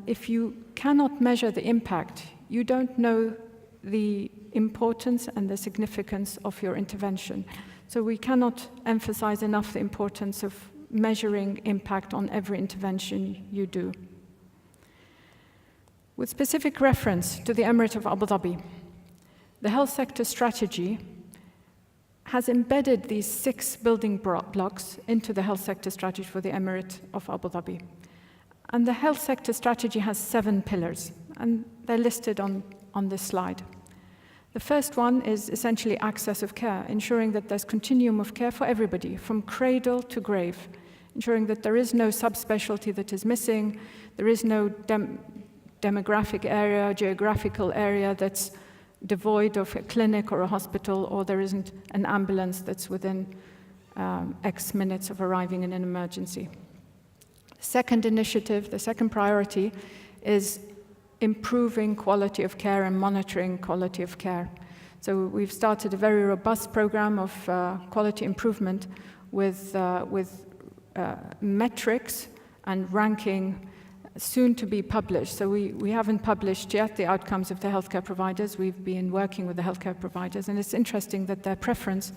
If you cannot measure the impact, you don't know the importance and the significance of your intervention. So we cannot emphasize enough the importance of measuring impact on every intervention you do. With specific reference to the Emirate of Abu Dhabi, the health sector strategy has embedded these 6 building blocks into the health sector strategy for the Emirate of Abu Dhabi. And the health sector strategy has 7 pillars, and they're listed on this slide. The first one is essentially access of care, ensuring that there's continuum of care for everybody, from cradle to grave, ensuring that there is no subspecialty that is missing, there is no demographic area, geographical area that's devoid of a clinic or a hospital, or there isn't an ambulance that's within X minutes of arriving in an emergency. Second initiative, the second priority, is improving quality of care and monitoring quality of care. So we've started a very robust program of quality improvement with metrics and ranking soon to be published. So we haven't published yet the outcomes of the healthcare providers. We've been working with the healthcare providers, and it's interesting that their preference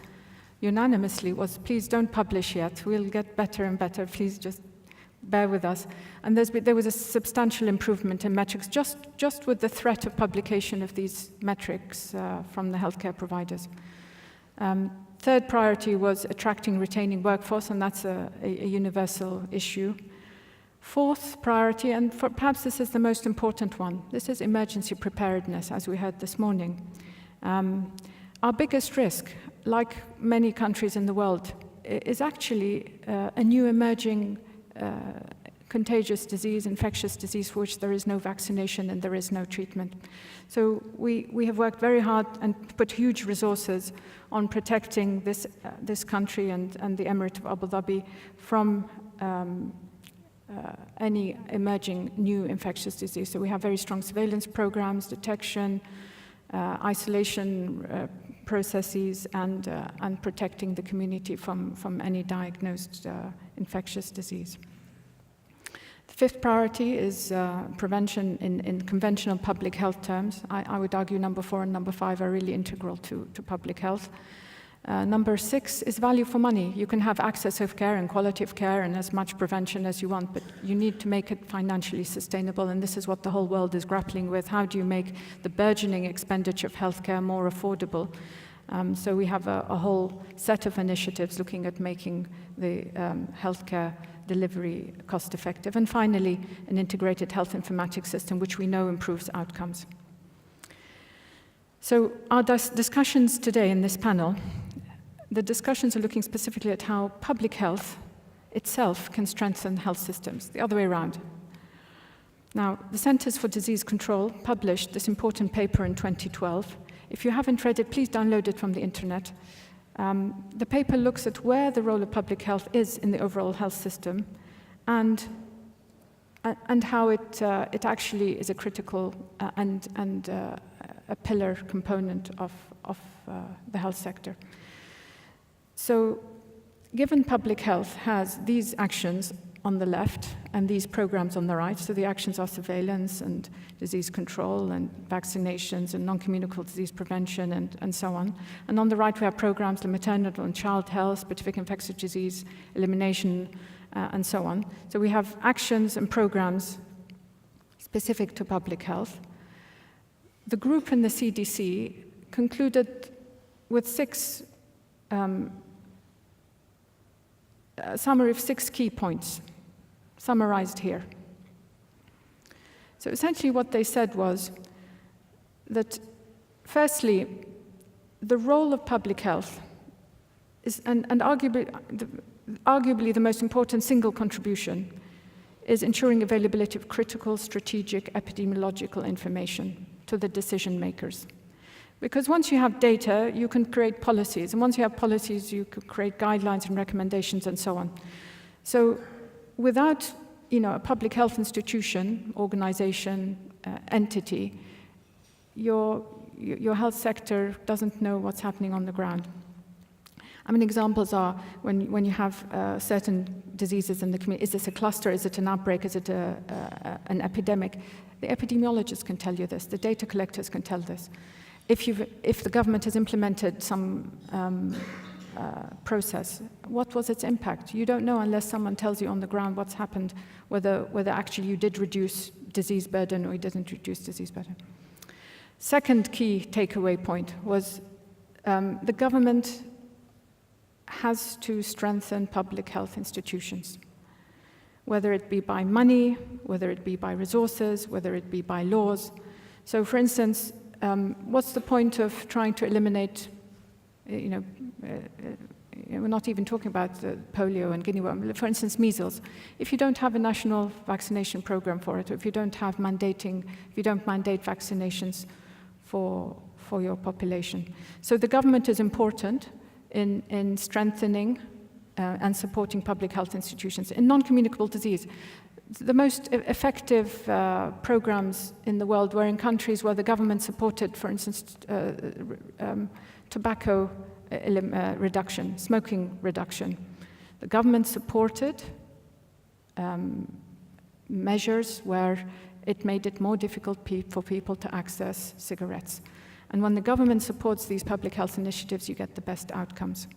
unanimously was, please don't publish yet. We'll get better and better. Please just bear with us. And there was a substantial improvement in metrics just with the threat of publication of these metrics from the healthcare providers. Third priority was attracting, retaining workforce, and that's a universal issue. Fourth priority, and perhaps this is the most important one, this is emergency preparedness, as we heard this morning. Our biggest risk, like many countries in the world, is actually a new emerging contagious disease, infectious disease for which there is no vaccination and there is no treatment. So we have worked very hard and put huge resources on protecting this country and the Emirate of Abu Dhabi from any emerging new infectious disease. So we have very strong surveillance programs, detection, isolation processes, and protecting the community from any diagnosed infectious disease. The fifth priority is prevention in conventional public health terms. I would argue number 4 and number 5 are really integral to public health. Number 6 is value for money. You can have access of care and quality of care and as much prevention as you want, but you need to make it financially sustainable, and this is what the whole world is grappling with. How do you make the burgeoning expenditure of healthcare more affordable? So we have a whole set of initiatives looking at making the healthcare delivery cost effective. And finally, an integrated health informatics system, which we know improves outcomes. So our discussions today in this panel, the discussions are looking specifically at how public health itself can strengthen health systems, the other way around. Now, the Centers for Disease Control published this important paper in 2012. If you haven't read it, please download it from the internet. The paper looks at where the role of public health is in the overall health system and how it actually is a critical and a pillar component of the health sector. So given public health has these actions on the left and these programs on the right, so the actions are surveillance and disease control and vaccinations and non-communicable disease prevention and so on. And on the right we have programs like maternal and child health, specific infectious disease elimination, and so on. So we have actions and programs specific to public health. The group in the CDC concluded with 6 a summary of 6 key points, summarized here. So essentially what they said was that, firstly, the role of public health is, and arguably the most important single contribution, is ensuring availability of critical, strategic, epidemiological information to the decision makers. Because once you have data, you can create policies, and once you have policies, you can create guidelines and recommendations and so on. So without a public health institution, organization, entity, your health sector doesn't know what's happening on the ground. I mean, examples are when you have certain diseases in the community. Is this a cluster? Is it an outbreak? Is it an epidemic? The epidemiologists can tell you this. The data collectors can tell this. If the government has implemented some process, what was its impact? You don't know unless someone tells you on the ground what's happened, whether actually you did reduce disease burden or you didn't reduce disease burden. Second key takeaway point was the government has to strengthen public health institutions, whether it be by money, whether it be by resources, whether it be by laws. So, for instance, what's the point of trying to eliminate, we're not even talking about polio and guinea worm, for instance, measles. If you don't have a national vaccination program for it, or if you don't mandate vaccinations for your population. So the government is important in strengthening and supporting public health institutions. In non-communicable disease, the most effective programs in the world were in countries where the government supported, for instance, tobacco reduction, smoking reduction. The government supported measures where it made it more difficult for people to access cigarettes. And when the government supports these public health initiatives, you get the best outcomes.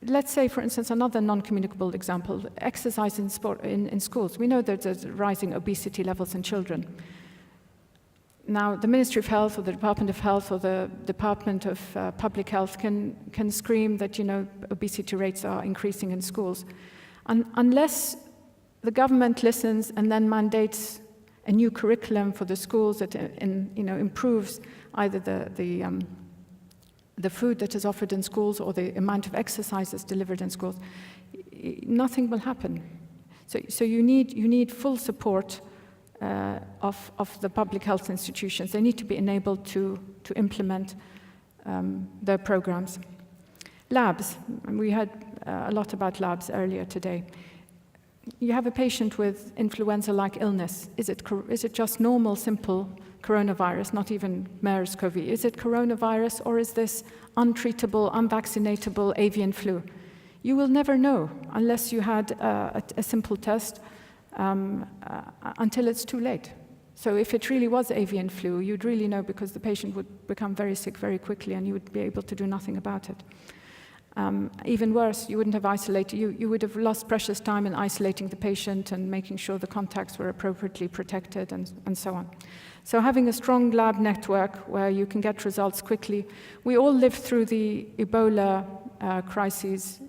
Let's say, for instance, another non-communicable example, exercise in schools. We know that there's rising obesity levels in children. Now, the Ministry of Health or the Department of Health or the Department of Public Health can scream that, obesity rates are increasing in schools. Unless the government listens and then mandates a new curriculum for the schools that improves either the food that is offered in schools or the amount of exercise that's delivered in schools, nothing will happen. So you need full support of the public health institutions. They need to be enabled to implement their programs. Labs, and we heard a lot about labs earlier today. You have a patient with influenza-like illness. Is it just normal, simple coronavirus, not even MERS-CoV? Is it coronavirus, or is this untreatable, unvaccinatable avian flu? You will never know unless you had a simple test until it's too late. So if it really was avian flu, you'd really know because the patient would become very sick very quickly and you would be able to do nothing about it. Even worse, you wouldn't have isolated, you would have lost precious time in isolating the patient and making sure the contacts were appropriately protected and so on. So having a strong lab network where you can get results quickly. We all lived through the Ebola crises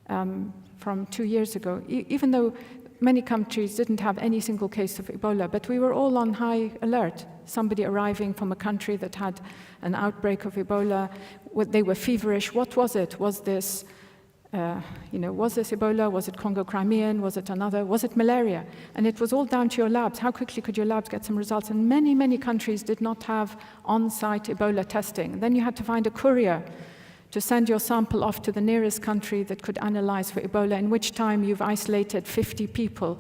from 2 years ago, even though many countries didn't have any single case of Ebola, but we were all on high alert. Somebody arriving from a country that had an outbreak of Ebola, they were feverish. What was it? Was this, was this Ebola? Was it Congo-Crimean? Was it another? Was it malaria? And it was all down to your labs. How quickly could your labs get some results? And many, many countries did not have on-site Ebola testing. And then you had to find a courier to send your sample off to the nearest country that could analyze for Ebola, in which time you've isolated 50 people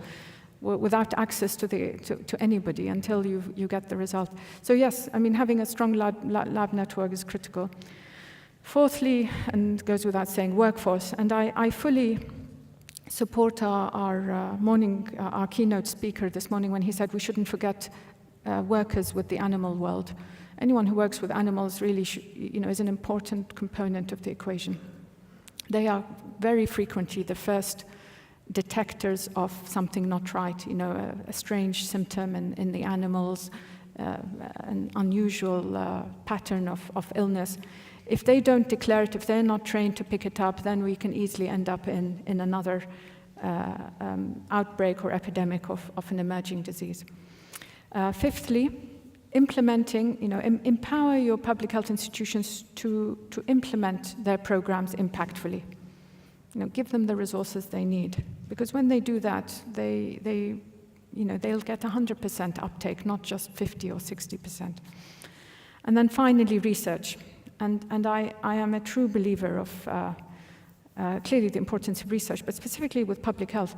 without access to anybody until you get the result. So yes, I mean, having a strong lab network is critical. Fourthly, and goes without saying, workforce. And I fully support our keynote speaker this morning when he said we shouldn't forget workers with the animal world. Anyone who works with animals really is an important component of the equation. They are very frequently the first detectors of something not right, a strange symptom in the animals, an unusual pattern of illness. If they don't declare it, if they're not trained to pick it up, then we can easily end up in another outbreak or epidemic of an emerging disease. Fifthly, implementing, empower your public health institutions to implement their programs impactfully. Give them the resources they need, because when they do that, they'll get 100% uptake, not just 50 or 60%. And then finally, research. And I am a true believer of clearly the importance of research, but specifically with public health.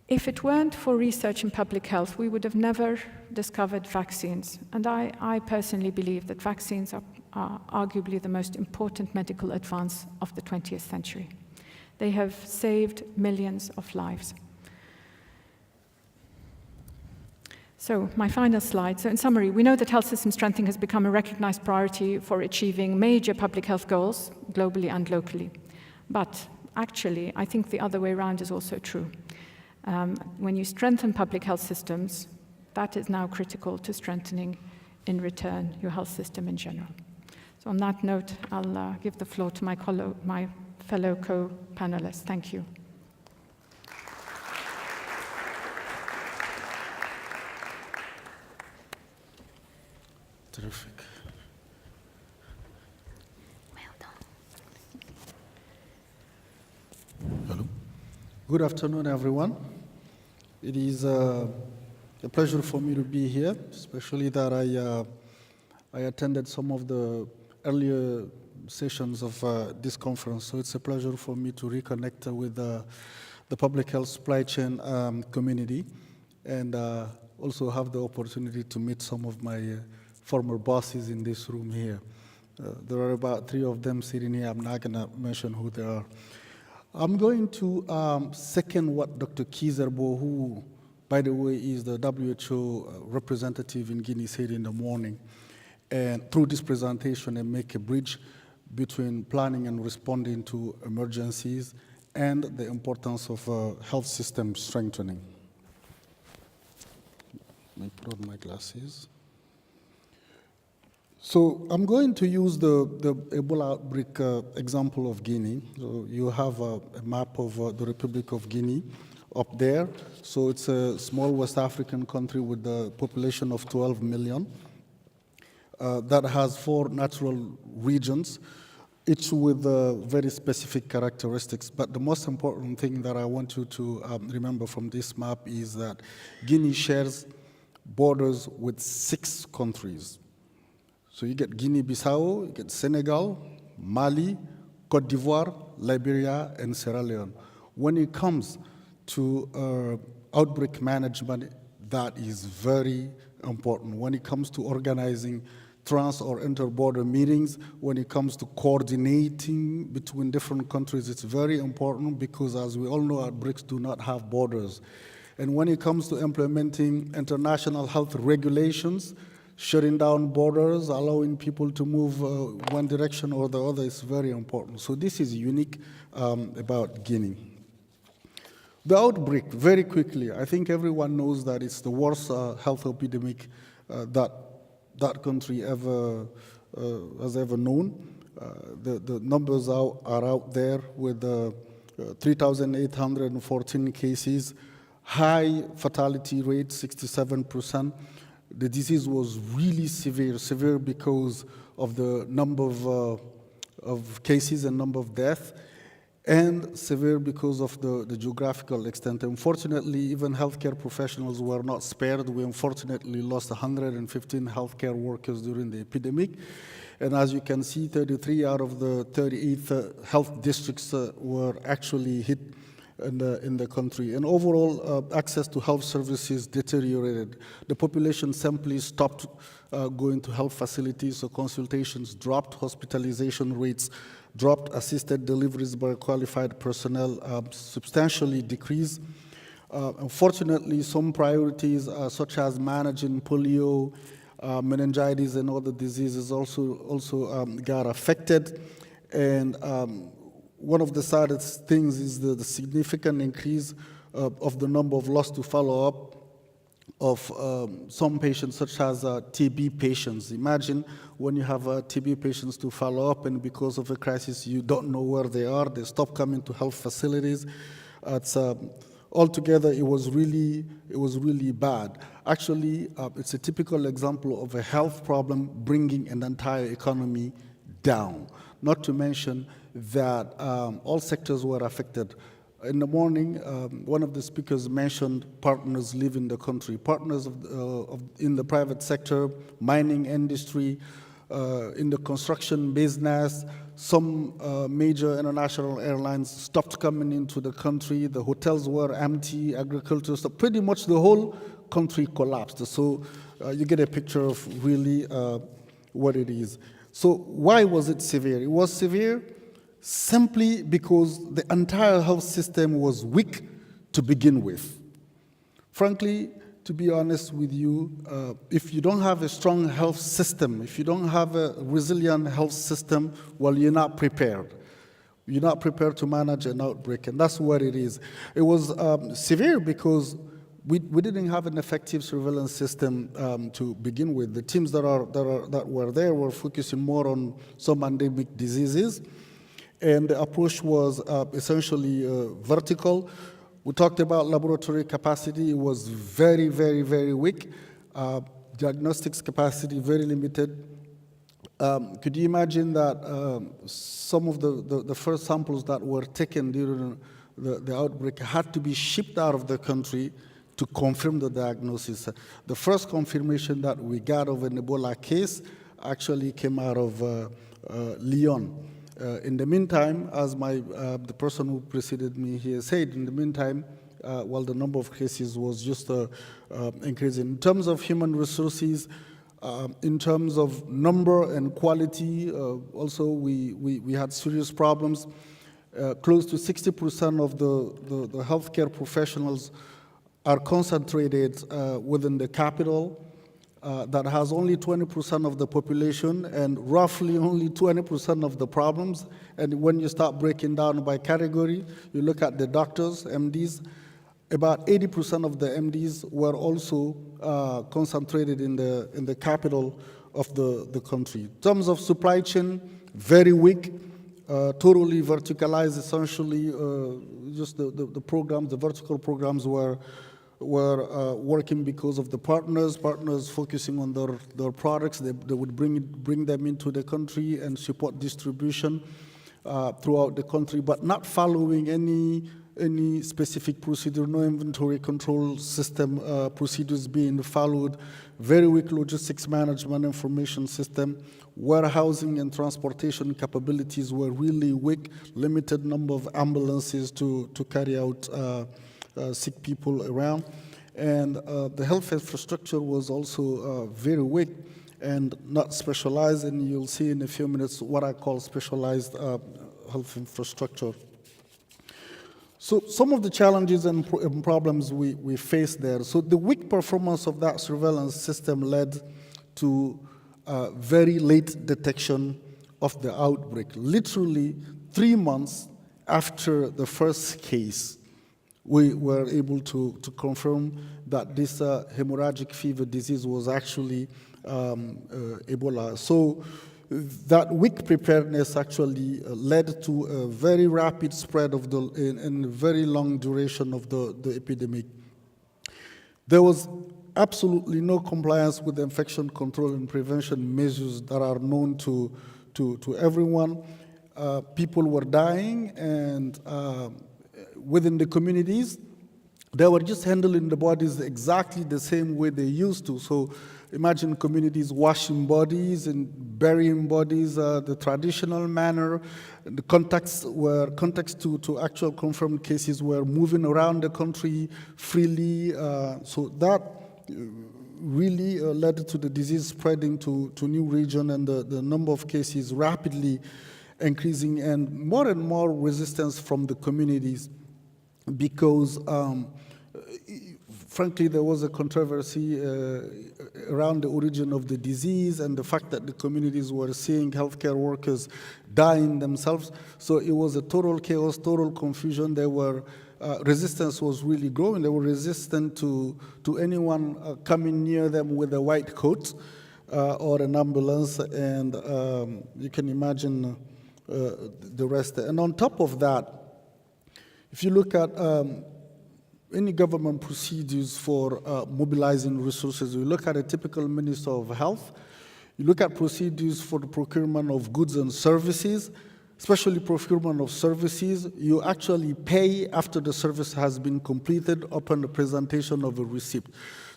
If it weren't for research in public health, we would have never discovered vaccines. And I personally believe that vaccines are arguably the most important medical advance of the 20th century. They have saved millions of lives. So my final slide. So in summary, we know that health system strengthening has become a recognized priority for achieving major public health goals, globally and locally. But actually, I think the other way around is also true. When you strengthen public health systems, that is now critical to strengthening, in return, your health system in general. So on that note, I'll give the floor to my fellow co-panelists. Thank you. Terrific. Well done. Hello. Good afternoon, everyone. It is a pleasure for me to be here, especially that I attended some of the earlier sessions of this conference. So it's a pleasure for me to reconnect with the public health supply chain community, and also have the opportunity to meet some of my former bosses in this room here. There are about 3 of them sitting here. I'm not going to mention who they are. I'm going to second what Dr. Kizerbo, who, by the way, is the WHO representative in Guinea, said in the morning, and through this presentation, and make a bridge between planning and responding to emergencies and the importance of health system strengthening. Let me put on my glasses. So I'm going to use the Ebola outbreak example of Guinea. So you have a map of the Republic of Guinea up there. So it's a small West African country with a population of 12 million that has 4 natural regions, each with very specific characteristics. But the most important thing that I want you to remember from this map is that Guinea shares borders with 6 countries. So you get Guinea-Bissau, you get Senegal, Mali, Cote d'Ivoire, Liberia, and Sierra Leone. When it comes to outbreak management, that is very important. When it comes to organizing trans or inter-border meetings, when it comes to coordinating between different countries, it's very important because, as we all know, outbreaks do not have borders. And when it comes to implementing international health regulations, shutting down borders, allowing people to move one direction or the other is very important. So this is unique about Guinea. The outbreak, very quickly, I think everyone knows that it's the worst health epidemic that country has ever known. The numbers are out there with 3,814 cases, high fatality rate, 67%. The disease was really severe because of the number of cases and number of deaths, and severe because of the geographical extent. Unfortunately, even healthcare professionals were not spared. We unfortunately lost 115 healthcare workers during the epidemic. And as you can see, 33 out of the 38 health districts were actually hit in the country. And overall, access to health services deteriorated. The population simply stopped going to health facilities, so consultations dropped, hospitalization rates dropped, assisted deliveries by qualified personnel substantially decreased. Unfortunately, some priorities such as managing polio, meningitis, and other diseases also got affected. And one of the saddest things is the significant increase of the number of lost to follow-up some patients, such as TB patients. Imagine when you have TB patients to follow up, and because of a crisis, you don't know where they are. They stop coming to health facilities. Altogether, it was really bad. Actually, it's a typical example of a health problem bringing an entire economy down. Not to mention that all sectors were affected. In the morning, one of the speakers mentioned partners leaving the country, partners in the private sector, mining industry, in the construction business. Some major international airlines stopped coming into the country. The hotels were empty, agriculture, so pretty much the whole country collapsed. So you get a picture of really what it is. So why was it severe? It was severe simply because the entire health system was weak to begin with. Frankly, to be honest with you, if you don't have a strong health system, if you don't have a resilient health system, well, you're not prepared. You're not prepared to manage an outbreak, and that's what it is. It was severe because we didn't have an effective surveillance system to begin with. The teams that were there were focusing more on some endemic diseases, and the approach was essentially vertical. We talked about laboratory capacity. It was very, very, very weak. Diagnostics capacity, very limited. Could you imagine that some of the first samples that were taken during the outbreak had to be shipped out of the country to confirm the diagnosis? The first confirmation that we got of an Ebola case actually came out of Lyon. In the meantime, as the person who preceded me here said, in the meantime, while the number of cases was just increasing. In terms of human resources, in terms of number and quality, also we had serious problems. Close to 60% of the healthcare professionals are concentrated within the capital. That has only 20% of the population and roughly only 20% of the problems. And when you start breaking down by category, you look at the doctors, MDs, about 80% of the MDs were also concentrated in the capital of the country. In terms of supply chain, very weak, totally verticalized, essentially. Just the programs, the vertical programs were working because of the partners focusing on their products. They would bring them into the country and support distribution throughout the country, but not following any specific procedure, no inventory control system procedures being followed, very weak logistics management information system, warehousing and transportation capabilities were really weak, limited number of ambulances to carry out sick people around. And the health infrastructure was also very weak and not specialized, and you'll see in a few minutes what I call specialized health infrastructure. So some of the challenges and problems we faced there. So the weak performance of that surveillance system led to very late detection of the outbreak. Literally 3 months after the first case, we were able to confirm that this hemorrhagic fever disease was actually Ebola. So that weak preparedness actually led to a very rapid spread of and very long duration of the epidemic. There was absolutely no compliance with the infection control and prevention measures that are known to everyone. People were dying, and within the communities, they were just handling the bodies exactly the same way they used to. So imagine communities washing bodies and burying bodies the traditional manner. The contacts to actual confirmed cases were moving around the country freely. So that really led to the disease spreading to new region, and the number of cases rapidly increasing, and more resistance from the communities, because frankly there was a controversy around the origin of the disease and the fact that the communities were seeing healthcare workers dying themselves. So it was a total chaos, total confusion. There were resistance was really growing. They were resistant to anyone coming near them with a white coat or an ambulance, and you can imagine the rest. And on top of that, if you look at any government procedures for mobilizing resources, you look at a typical Minister of Health, you look at procedures for the procurement of goods and services, especially procurement of services, you actually pay after the service has been completed upon the presentation of a receipt.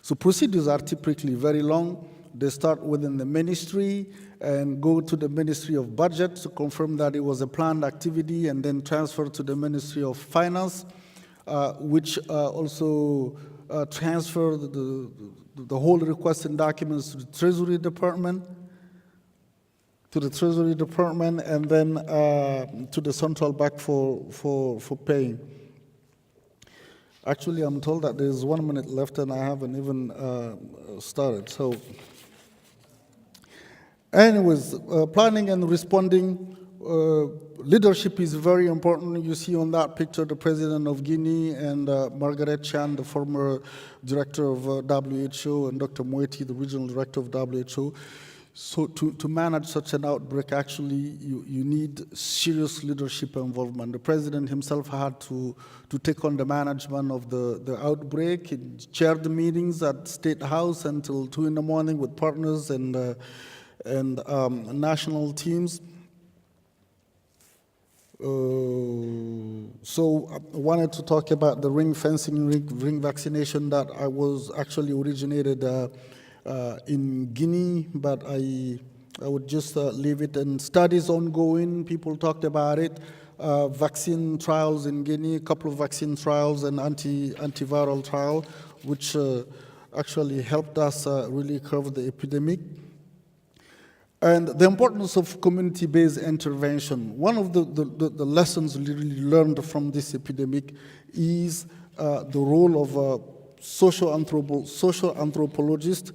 So procedures are typically very long. They start within the ministry and go to the Ministry of Budget to confirm that it was a planned activity, and then transfer to the Ministry of Finance, which also transfer the whole request and documents to the Treasury Department, and then to the central bank for paying. Actually, I'm told that there's 1 minute left and I haven't even started. So, anyways, planning and responding, leadership is very important. You see on that picture the President of Guinea and Margaret Chan, the former director of WHO, and Dr. Moeti, the regional director of WHO. So to manage such an outbreak, actually, you need serious leadership involvement. The president himself had to take on the management of the outbreak. He chaired the meetings at State House until 2 in the morning with partners and national teams. So I wanted to talk about the ring fencing, ring vaccination that I was actually originated in Guinea, but I would just leave it. And studies ongoing, people talked about it. Vaccine trials in Guinea, a couple of vaccine trials and antiviral trial, which actually helped us really curb the epidemic. And the importance of community-based intervention. One of the lessons really learned from this epidemic is the role of social anthropologists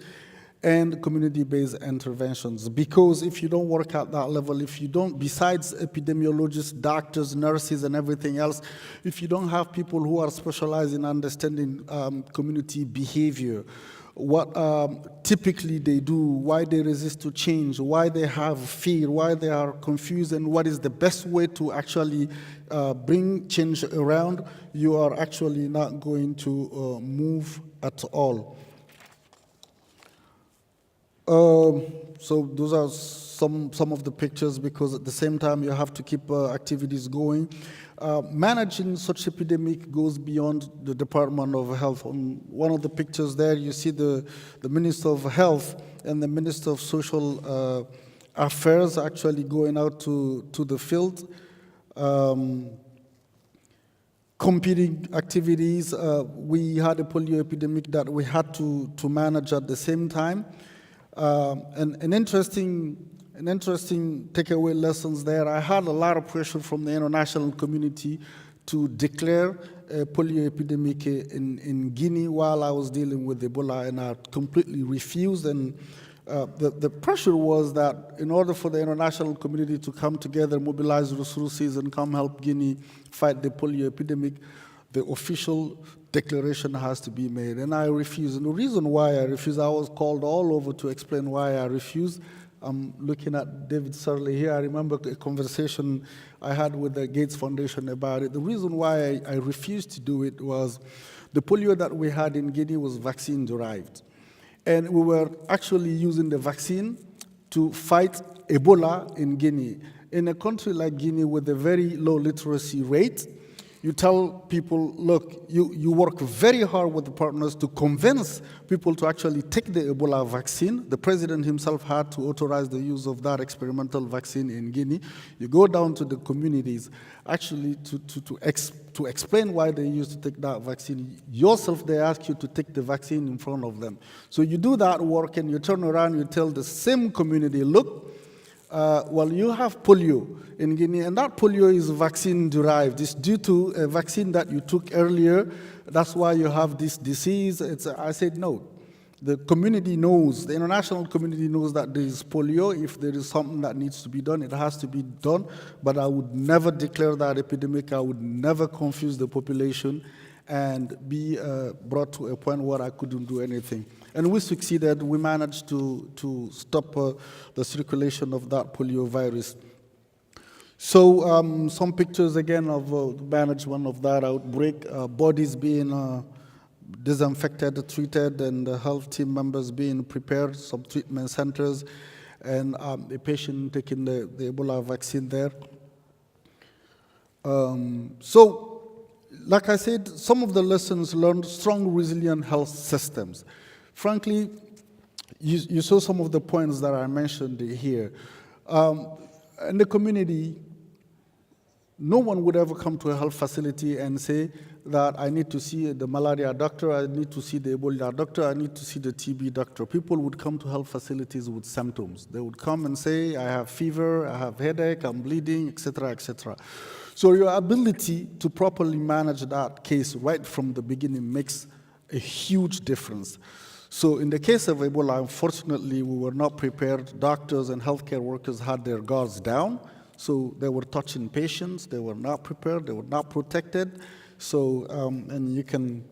and community-based interventions. Because if you don't work at that level, if you don't, besides epidemiologists, doctors, nurses, and everything else, if you don't have people who are specialized in understanding community behavior, what typically they do, why they resist to change, why they have fear, why they are confused, and what is the best way to actually bring change around, you are actually not going to move at all. So those are some of the pictures, because at the same time you have to keep activities going. Managing such epidemic goes beyond the Department of Health. On one of the pictures there, you see the Minister of Health and the Minister of Social Affairs actually going out to the field. Competing activities, we had a polio epidemic that we had to manage at the same time. And an interesting takeaway lessons there. I had a lot of pressure from the international community to declare a polio epidemic in Guinea while I was dealing with Ebola, and I completely refused. And the pressure was that in order for the international community to come together, mobilize resources, and come help Guinea fight the polio epidemic, the official declaration has to be made, and I refused. And the reason why I refused, I was called all over to explain why I refused. I'm looking at David Surley here. I remember a conversation I had with the Gates Foundation about it. The reason why I refused to do it was the polio that we had in Guinea was vaccine-derived. And we were actually using the vaccine to fight Ebola in Guinea. In a country like Guinea with a very low literacy rate, you tell people, look, you work very hard with the partners to convince people to actually take the Ebola vaccine. The president himself had to authorize the use of that experimental vaccine in Guinea. You go down to the communities actually to explain why they used to take that vaccine. Yourself, they ask you to take the vaccine in front of them. So you do that work and you turn around, you tell the same community, look, well, you have polio in Guinea, and that polio is vaccine-derived. It's due to a vaccine that you took earlier. That's why you have this disease. I said, no. The community knows, the international community knows that there is polio. If there is something that needs to be done, it has to be done. But I would never declare that epidemic. I would never confuse the population and be brought to a point where I couldn't do anything. And we succeeded. We managed to stop the circulation of that polio virus. So some pictures again of the management of that outbreak, bodies being disinfected, treated, and the health team members being prepared, some treatment centers, and a patient taking the Ebola vaccine there. So, like I said, some of the lessons learned: strong, resilient health systems. Frankly, you saw some of the points that I mentioned here. In the community, no one would ever come to a health facility and say that I need to see the malaria doctor, I need to see the Ebola doctor, I need to see the TB doctor. People would come to health facilities with symptoms. They would come and say, I have fever, I have headache, I'm bleeding, etc., etc. So your ability to properly manage that case right from the beginning makes a huge difference. So in the case of Ebola, unfortunately, we were not prepared. Doctors and healthcare workers had their guards down. So they were touching patients, they were not prepared, they were not protected. So, and you can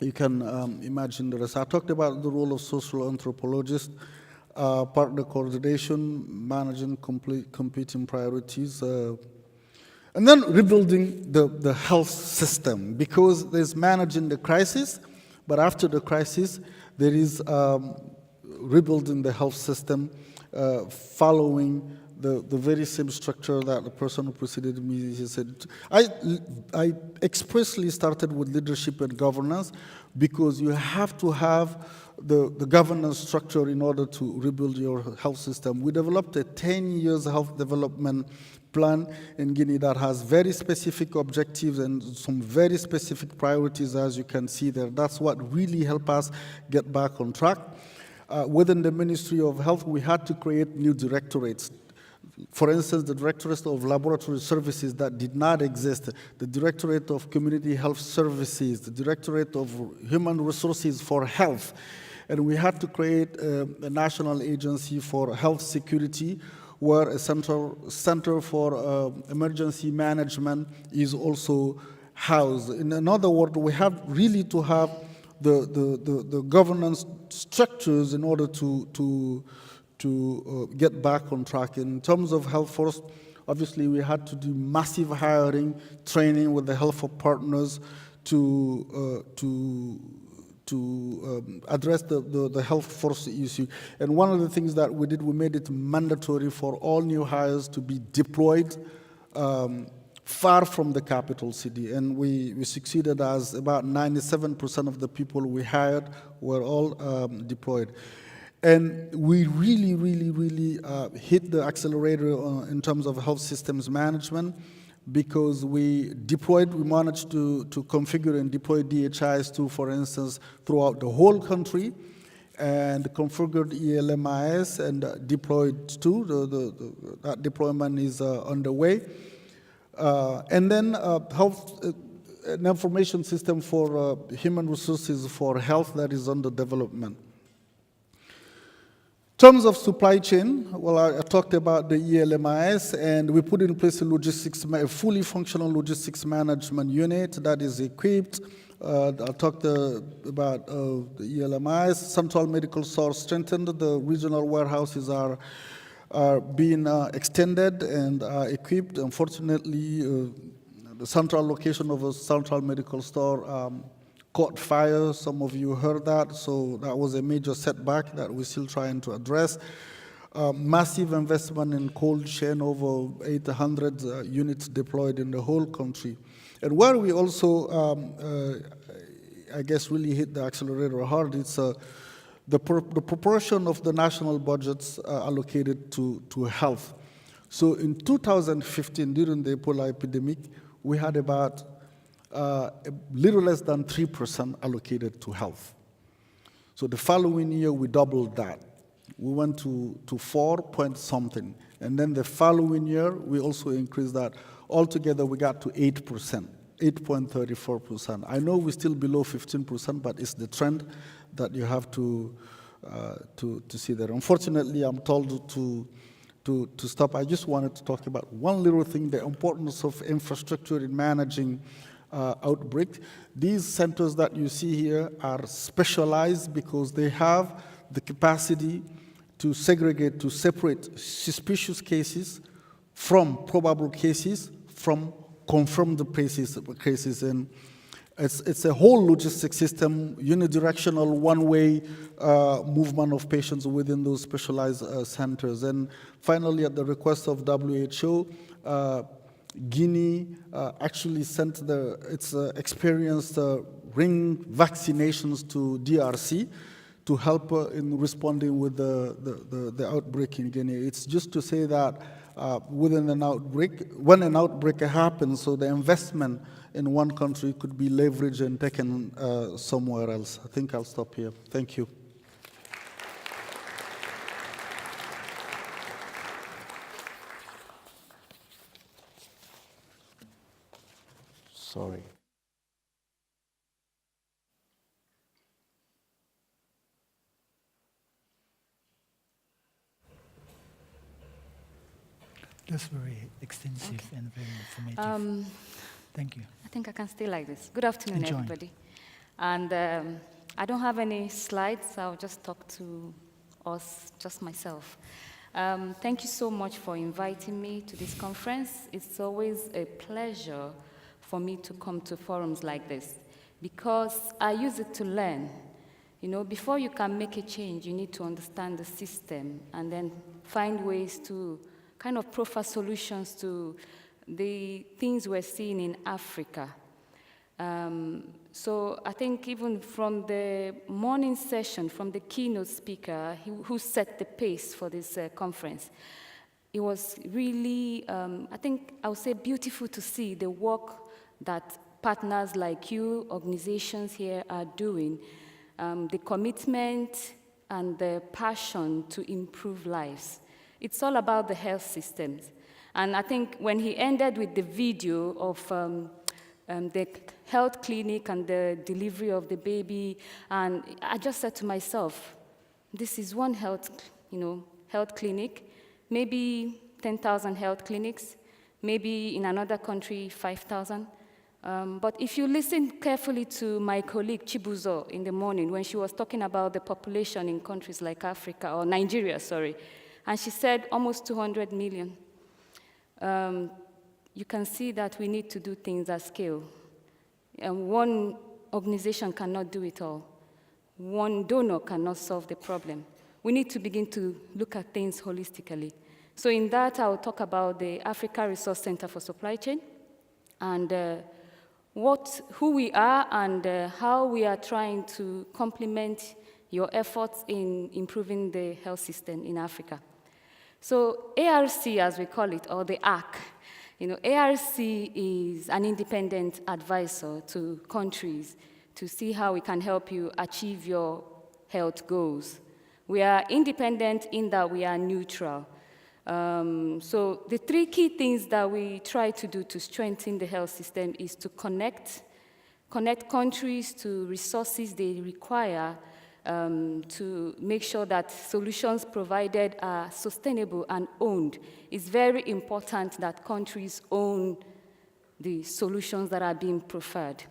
imagine the rest. I talked about the role of social anthropologists, partner coordination, managing competing priorities, and then rebuilding the health system, because there's managing the crisis, but after the crisis, there is rebuilding the health system, following the very same structure that the person who preceded me said. I expressly started with leadership and governance, because you have to have the governance structure in order to rebuild your health system. We developed a 10-year health development plan in Guinea that has very specific objectives and some very specific priorities, as you can see there. That's what really helped us get back on track. Within the Ministry of Health, we had to create new directorates. For instance, the Directorate of Laboratory Services that did not exist, the Directorate of Community Health Services, the Directorate of Human Resources for Health. And we had to create a national agency for health security, where a center for emergency management is also housed. In other words, we have really to have the governance structures in order to get back on track. In terms of health force, obviously we had to do massive hiring, training with the health partners to address the health force issue. And one of the things that we did, we made it mandatory for all new hires to be deployed far from the capital city. And we succeeded, as about 97% of the people we hired were all deployed. And we really hit the accelerator in terms of health systems management, because we managed to configure and deploy DHIS2, for instance, throughout the whole country, and configured ELMIS and deployed too. That deployment is underway. And then health, an information system for human resources for health that is under development. In terms of supply chain, well, I talked about the ELMIS, and we put in place a fully functional logistics management unit that is equipped. I talked about the ELMIS. Central medical stores strengthened. The regional warehouses are being extended and equipped. Unfortunately, the central location of a central medical store caught fire. Some of you heard that, so that was a major setback that we're still trying to address. Massive investment in cold chain, over 800 units deployed in the whole country. And where we also, I guess, really hit the accelerator hard, it's the proportion of the national budgets allocated to health. So in 2015, during the Ebola epidemic, we had about a little less than 3% allocated to health. So the following year, we doubled that. We went to 4 point something. And then the following year, we also increased that. Altogether, we got to 8%. 8.34%. I know we're still below 15%, but it's the trend that you have to see there. Unfortunately, I'm told to stop. I just wanted to talk about one little thing, the importance of infrastructure in managing outbreak. These centers that you see here are specialized because they have the capacity to segregate, to separate suspicious cases from probable cases, from confirmed cases. And it's a whole logistic system, unidirectional, one-way movement of patients within those specialized centers. And finally, at the request of WHO, Guinea actually sent its experienced ring vaccinations to DRC to help in responding with the outbreak in Guinea. It's just to say that within an outbreak, when an outbreak happens, so the investment in one country could be leveraged and taken somewhere else. I think I'll stop here. Thank you. Sorry. That's very extensive and very informative. Thank you. I think I can stay like this. Good afternoon, Enjoy. everybody. And I don't have any slides, so I'll just talk to us, just myself. Thank you so much for inviting me to this conference. It's always a pleasure for me to come to forums like this because I use it to learn. You know, before you can make a change, you need to understand the system and then find ways to kind of proffer solutions to the things we're seeing in Africa. So I think even from the morning session, from the keynote speaker who set the pace for this conference, it was really, I think I would say beautiful to see the work that partners like you, organizations here are doing, the commitment and the passion to improve lives. It's all about the health systems. And I think when he ended with the video of the health clinic and the delivery of the baby, and I just said to myself, this is one health clinic, maybe 10,000 health clinics, maybe in another country, 5,000. But if you listen carefully to my colleague Chibuzo in the morning when she was talking about the population in countries like Africa, or Nigeria, sorry, and she said almost 200 million. You can see that we need to do things at scale. And one organization cannot do it all. One donor cannot solve the problem. We need to begin to look at things holistically. So in that, I'll talk about the Africa Resource Center for Supply Chain and who we are and how we are trying to complement your efforts in improving the health system in Africa. So ARC, as we call it, or the ARC, ARC is an independent advisor to countries to see how we can help you achieve your health goals. We are independent in that we are neutral. So the three key things that we try to do to strengthen the health system is to connect countries to resources they require to make sure that solutions provided are sustainable and owned. It's very important that countries own the solutions that are being preferred.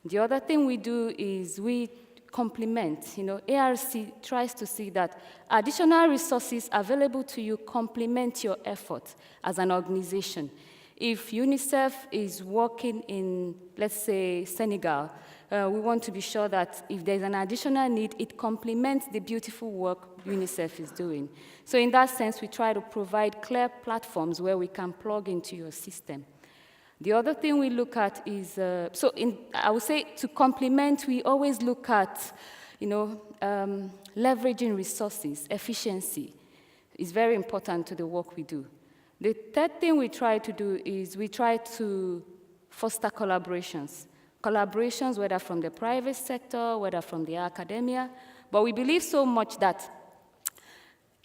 The other thing we do is we complement. ARC tries to see that additional resources available to you complement your effort as an organization. If UNICEF is working in, let's say, Senegal, we want to be sure that if there's an additional need, it complements the beautiful work UNICEF is doing. So in that sense, we try to provide clear platforms where we can plug into your system. The other thing we look at is, I would say to complement, we always look at, leveraging resources, efficiency is very important to the work we do. The third thing we try to do is we try to foster collaborations, whether from the private sector, whether from the academia, but we believe so much that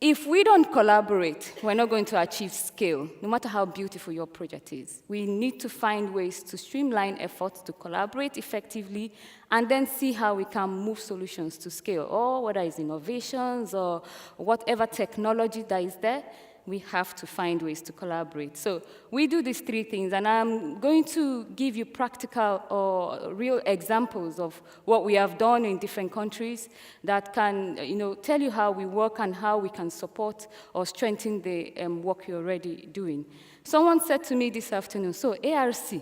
if we don't collaborate, we're not going to achieve scale, no matter how beautiful your project is. We need to find ways to streamline efforts, to collaborate effectively, and then see how we can move solutions to scale, or whether it's innovations or whatever technology that is there, we have to find ways to collaborate. So we do these three things, and I'm going to give you practical or real examples of what we have done in different countries that can tell you how we work and how we can support or strengthen the work you're already doing. Someone said to me this afternoon, so ARC,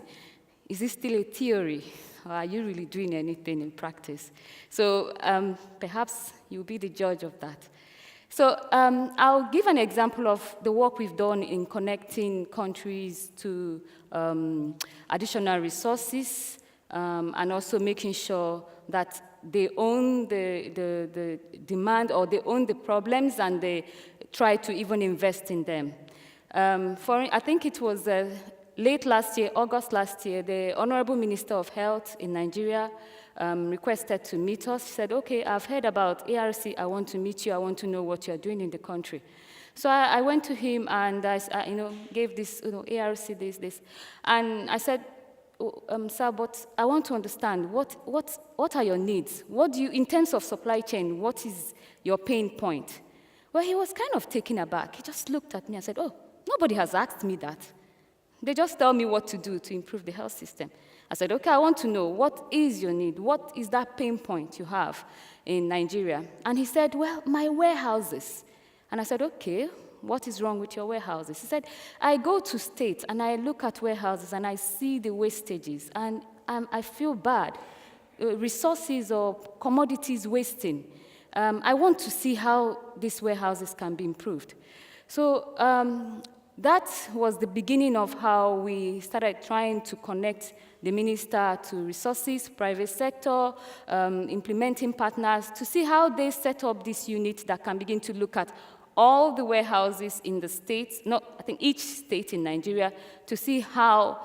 is this still a theory? Or are you really doing anything in practice? So perhaps you'll be the judge of that. So I'll give an example of the work we've done in connecting countries to additional resources and also making sure that they own the demand, or they own the problems, and they try to even invest in them. I think it was late last year, August last year, the Honorable Minister of Health in Nigeria requested to meet us. He said, okay, I've heard about ARC, I want to meet you, I want to know what you're doing in the country. So I went to him and I gave this, ARC this. And I said, sir, but I want to understand, what are your needs? What do you, in terms of supply chain, what is your pain point? Well, he was kind of taken aback. He just looked at me and said, oh, nobody has asked me that. They just tell me what to do to improve the health system. I said, okay, I want to know, what is your need? What is that pain point you have in Nigeria? And he said, well, my warehouses. And I said, okay, what is wrong with your warehouses? He said, I go to states and I look at warehouses and I see the wastages and I feel bad. Resources or commodities wasting. I want to see how these warehouses can be improved. So that was the beginning of how we started trying to connect the minister to resources, private sector, implementing partners to see how they set up this unit that can begin to look at all the warehouses in the states, I think each state in Nigeria, to see how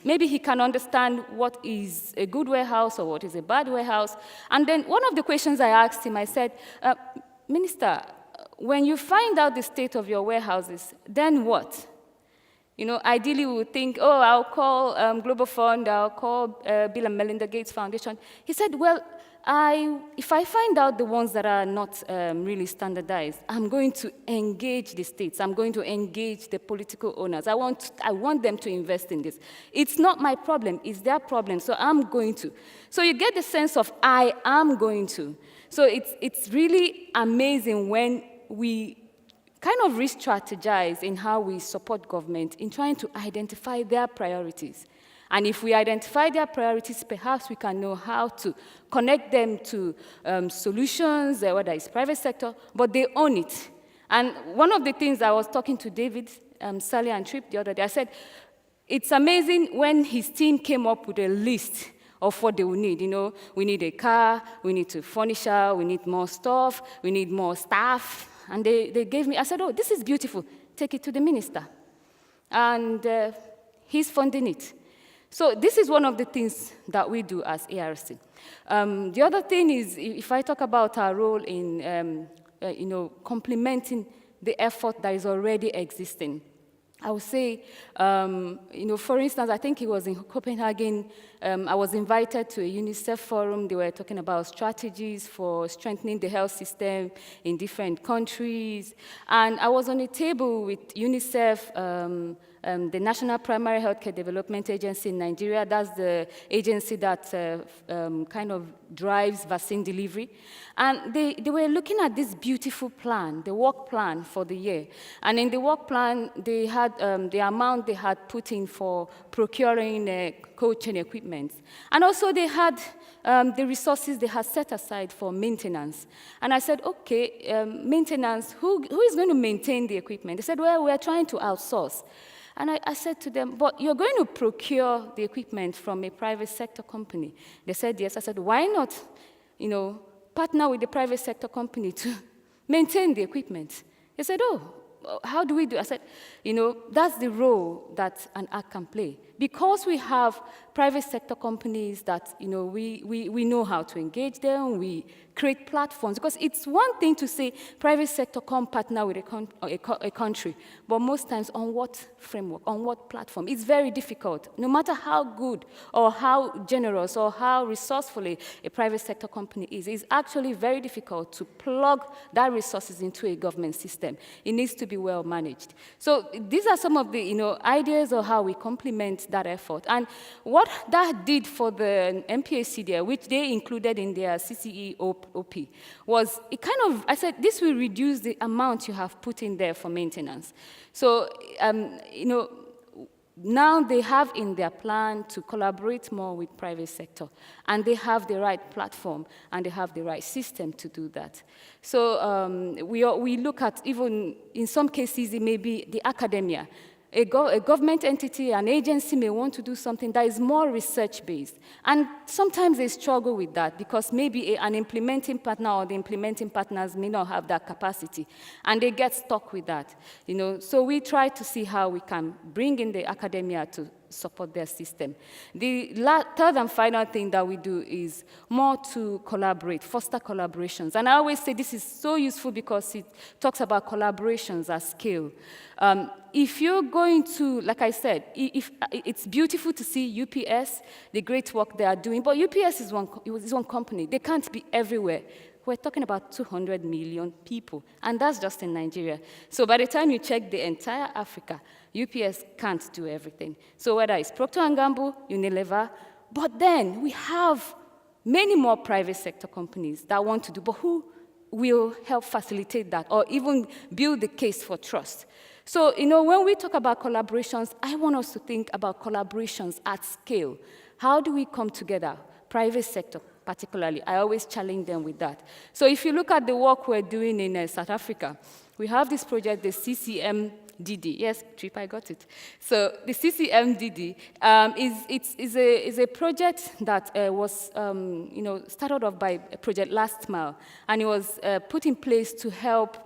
maybe he can understand what is a good warehouse or what is a bad warehouse. And then one of the questions I asked him, I said, Minister, when you find out the state of your warehouses, then what? Ideally we would think, oh, I'll call Global Fund, I'll call Bill and Melinda Gates Foundation. He said, well, if I find out the ones that are not really standardized, I'm going to engage the states. I'm going to engage the political owners. I want them to invest in this. It's not my problem. It's their problem. So I'm going to. So you get the sense of I am going to. So it's really amazing when we kind of re-strategize in how we support government in trying to identify their priorities. And if we identify their priorities, perhaps we can know how to connect them to solutions, whether it's private sector, but they own it. And one of the things I was talking to David, Sally and Tripp the other day, I said, it's amazing when his team came up with a list of what they will need. We need a car, we need to furniture, we need more stuff, we need more staff. And they gave me, I said, oh, this is beautiful. Take it to the minister. And he's funding it. So this is one of the things that we do as ARC. The other thing is, if I talk about our role in complementing the effort that is already existing, I would say, for instance, I think it was in Copenhagen, I was invited to a UNICEF forum. They were talking about strategies for strengthening the health system in different countries. And I was on a table with UNICEF, the National Primary Healthcare Development Agency in Nigeria. That's the agency that kind of drives vaccine delivery. And they were looking at this beautiful plan, the work plan for the year. And in the work plan, they had the amount they had put in for procuring cold chain equipment. And also they had the resources they had set aside for maintenance. And I said, okay, maintenance, who is going to maintain the equipment? They said, well, we're trying to outsource. And I said to them, but you're going to procure the equipment from a private sector company. They said, yes. I said, why not, partner with the private sector company to maintain the equipment? They said, oh, how do we do? I said, that's the role that an ARC can play. Because we have private sector companies that, we know how to engage them, we create platforms. Because it's one thing to say private sector come partner with a country, but most times on what framework, on what platform? It's very difficult. No matter how good or how generous or how resourcefully a private sector company is, it's actually very difficult to plug that resources into a government system. It needs to be well managed. So these are some of the ideas of how we complement that effort. And what that did for the MPACDA, which they included in their CCE OP, was it kind of, I said, this will reduce the amount you have put in there for maintenance. So, now they have in their plan to collaborate more with private sector, and they have the right platform, and they have the right system to do that. So we look at, even in some cases, it may be the academia. A government entity, an agency may want to do something that is more research-based. And sometimes they struggle with that because maybe an implementing partner or the implementing partners may not have that capacity. And they get stuck with that. So we try to see how we can bring in the academia to support their system. The third and final thing that we do is more to collaborate, foster collaborations. And I always say this is so useful because it talks about collaborations at scale. If you're going to, like I said, it's beautiful to see UPS, the great work they are doing, but UPS is one company. They can't be everywhere. We're talking about 200 million people, and that's just in Nigeria. So by the time you check the entire Africa, UPS can't do everything. So whether it's Procter & Gamble, Unilever, but then we have many more private sector companies that want to do, but who will help facilitate that or even build the case for trust? So, when we talk about collaborations, I want us to think about collaborations at scale. How do we come together? Private sector, particularly. I always challenge them with that. So if you look at the work we're doing in South Africa, we have this project, the CCMDD. Yes, Trip, I got it. So the CCMDD is a project that was started off by Project Last Mile, and it was put in place to help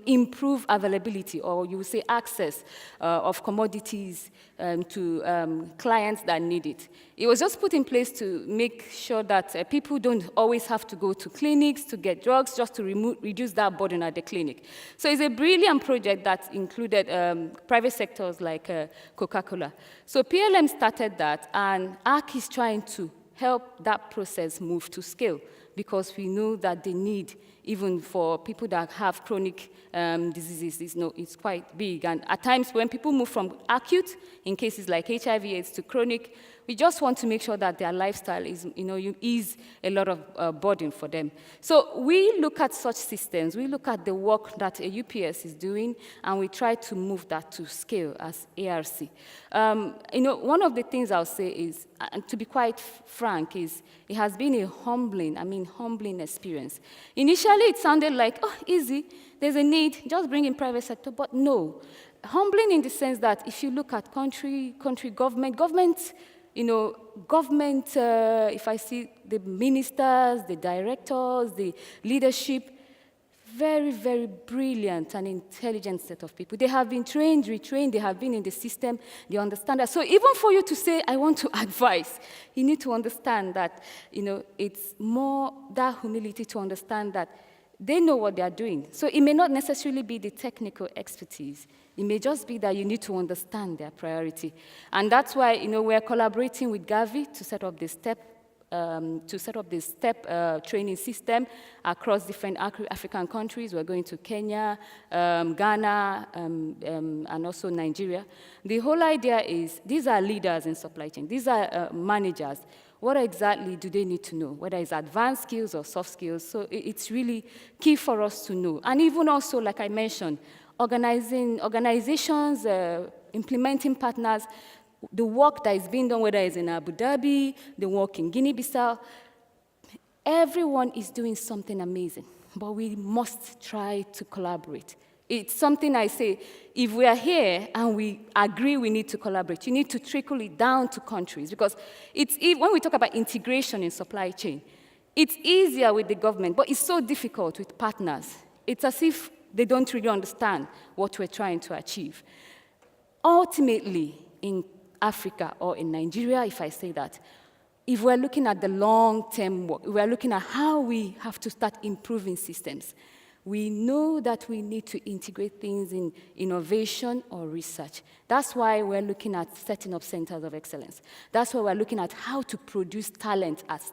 improve availability, or you would say access of commodities to clients that need it. It was just put in place to make sure that people don't always have to go to clinics to get drugs, just to reduce that burden at the clinic. So it's a brilliant project that included private sectors like Coca-Cola. So PLM started that, and ARC is trying to help that process move to scale, because we know that the need, even for people that have chronic diseases, it's quite big. And at times when people move from acute, in cases like HIV/AIDS, to chronic, we just want to make sure that their lifestyle is, ease a lot of burden for them. So we look at such systems, we look at the work that a UPS is doing, and we try to move that to scale as ARC. One of the things I'll say is, and to be quite frank, is it has been a humbling experience. Initially, it sounded like, oh, easy, there's a need, just bring in private sector, but no. Humbling in the sense that if you look at country, government, if I see the ministers, the directors, the leadership, very, very brilliant and intelligent set of people. They have been trained, retrained, they have been in the system, they understand that. So even for you to say, I want to advise, you need to understand that, it's more that humility to understand that they know what they are doing. So it may not necessarily be the technical expertise. It may just be that you need to understand their priority. And that's why, we're collaborating with Gavi to set up the STEP training system across different African countries. We're going to Kenya, Ghana, and also Nigeria. The whole idea is these are leaders in supply chain. These are managers. What exactly do they need to know, whether it's advanced skills or soft skills? So it's really key for us to know. And even also, like I mentioned, organizations, implementing partners, the work that is being done, whether it's in Abu Dhabi, the work in Guinea-Bissau, everyone is doing something amazing, but we must try to collaborate. It's something I say, if we are here and we agree we need to collaborate, you need to trickle it down to countries, because when we talk about integration in supply chain, it's easier with the government, but it's so difficult with partners. It's as if they don't really understand what we're trying to achieve. Ultimately, in Africa or in Nigeria, if I say that, if we're looking at the long-term work, we're looking at how we have to start improving systems. We know that we need to integrate things in innovation or research. That's why we're looking at setting up centers of excellence. That's why we're looking at how to produce talent at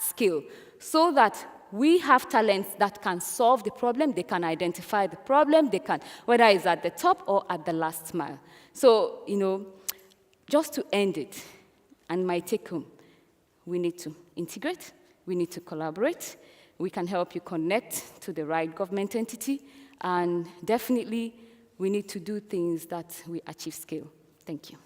scale, so that we have talents that can solve the problem, they can identify the problem, they can, whether it's at the top or at the last mile. So, just to end it, and my take home, we need to integrate, we need to collaborate, we can help you connect to the right government entity, and definitely we need to do things that we achieve scale. Thank you.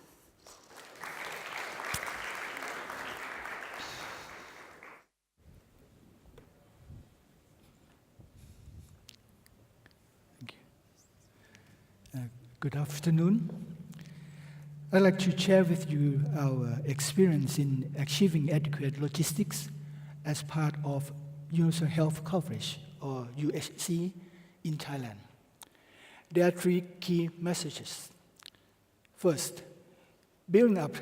Good afternoon. I'd like to share with you our experience in achieving adequate logistics as part of universal health coverage, or UHC, in Thailand. There are 3 key messages. First, building up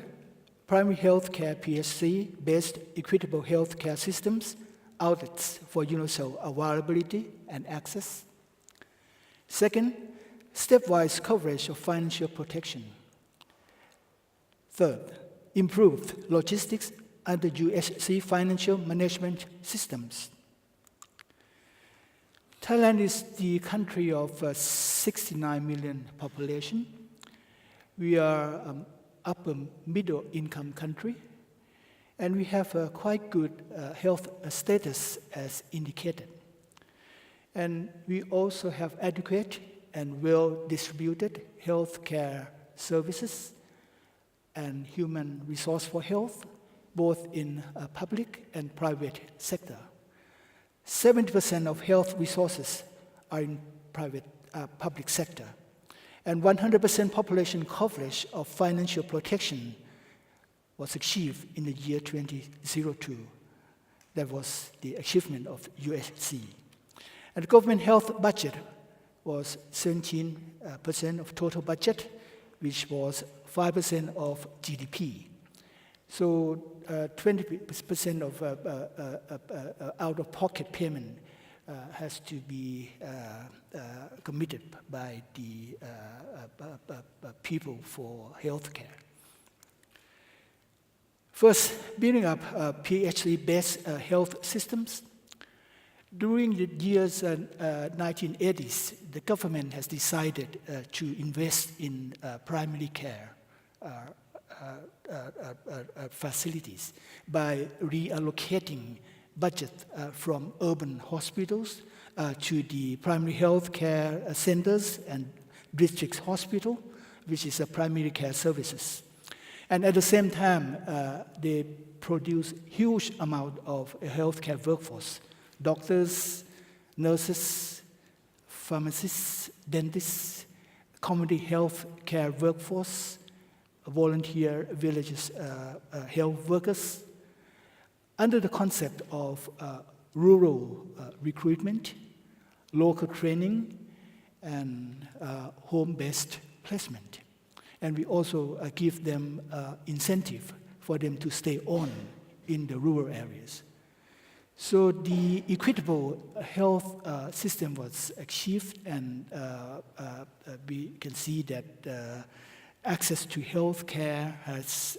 primary healthcare PHC-based equitable healthcare systems, outlets for universal availability and access. Second, stepwise coverage of financial protection. Third, improved logistics under UHC financial management systems. Thailand is the country of 69 million population. We are upper middle income country, and we have a quite good health status as indicated. And we also have adequate and well-distributed healthcare services and human resource for health, both in public and private sector. 70% of health resources are in public sector, and 100% population coverage of financial protection was achieved in the year 2002. That was the achievement of UHC. And the government health budget was 17% of total budget, which was 5% of GDP. So 20% of out-of-pocket payment has to be committed by the people for healthcare. First, building up PHC-based health systems. During the years 1980s, the government has decided to invest in primary care facilities by reallocating budget from urban hospitals to the primary health care centers and district hospital, which is a primary care services. And at the same time, they produce huge amount of healthcare workforce: doctors, nurses, pharmacists, dentists, community health care workforce, volunteer villages health workers, under the concept of rural recruitment, local training, and home-based placement. And we also give them incentive for them to stay on in the rural areas. So the equitable health system was achieved, and we can see that access to health care has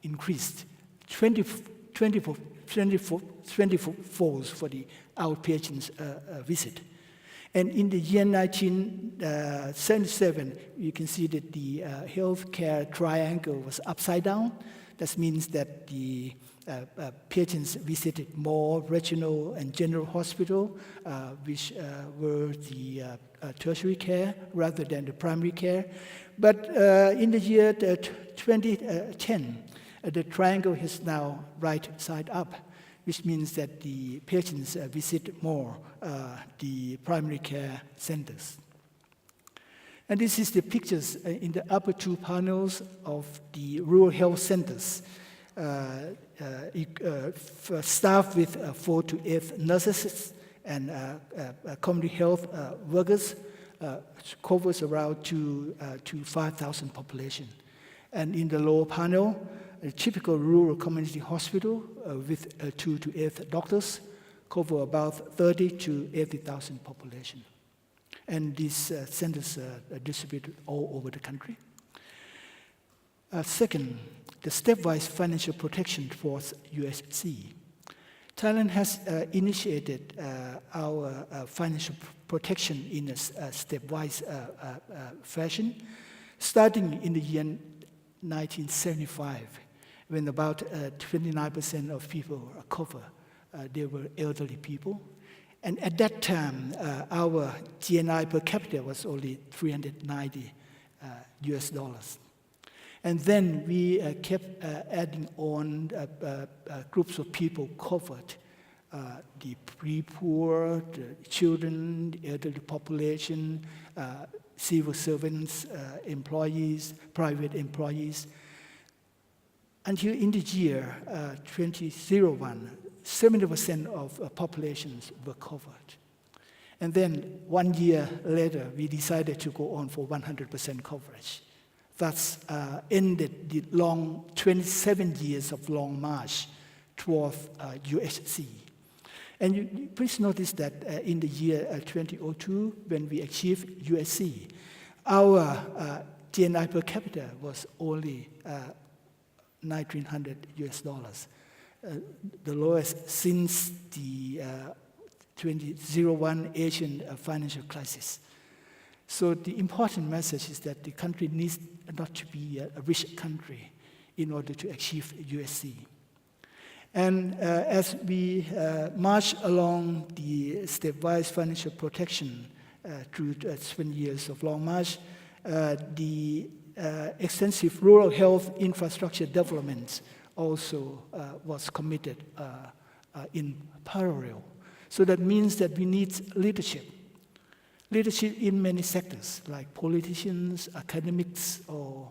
increased 24-fold for the outpatients visit. And in the year 1977, you can see that the healthcare triangle was upside down. That means that the patients visited more regional and general hospital, which were the tertiary care rather than the primary care. But in the year 2010, the triangle is now right side up, which means that the patients visit more the primary care centers. And this is the pictures in the upper 2 panels of the rural health centers. Staff with 4 to 8 nurses and community health workers covers around 5,000 population. And in the lower panel, a typical rural community hospital with 2 to 8 doctors cover about 30 to 80,000 population. And these centers are distributed all over the country. Second, the stepwise financial protection towards USC. Thailand has initiated our financial protection in a stepwise fashion, starting in the year 1975, when about 29% of people are covered. They were elderly people. And at that time, our GNI per capita was only $390 US. And then we kept adding on groups of people covered, the pre-poor, the children, the elderly population, civil servants, employees, private employees. Until in the year 2001, 70% of populations were covered. And then 1 year later, we decided to go on for 100% coverage. That's ended the long 27 years of long march towards USC. And you please notice that in the year 2002, when we achieved USC, our GNI per capita was only $1,900 US, the lowest since the 2001 Asian financial crisis. So the important message is that the country needs not to be a rich country in order to achieve USC. And as we march along the stepwise financial protection through 20 years of long march, the extensive rural health infrastructure development also was committed in parallel. So that means that we need leadership in many sectors, like politicians, academics, or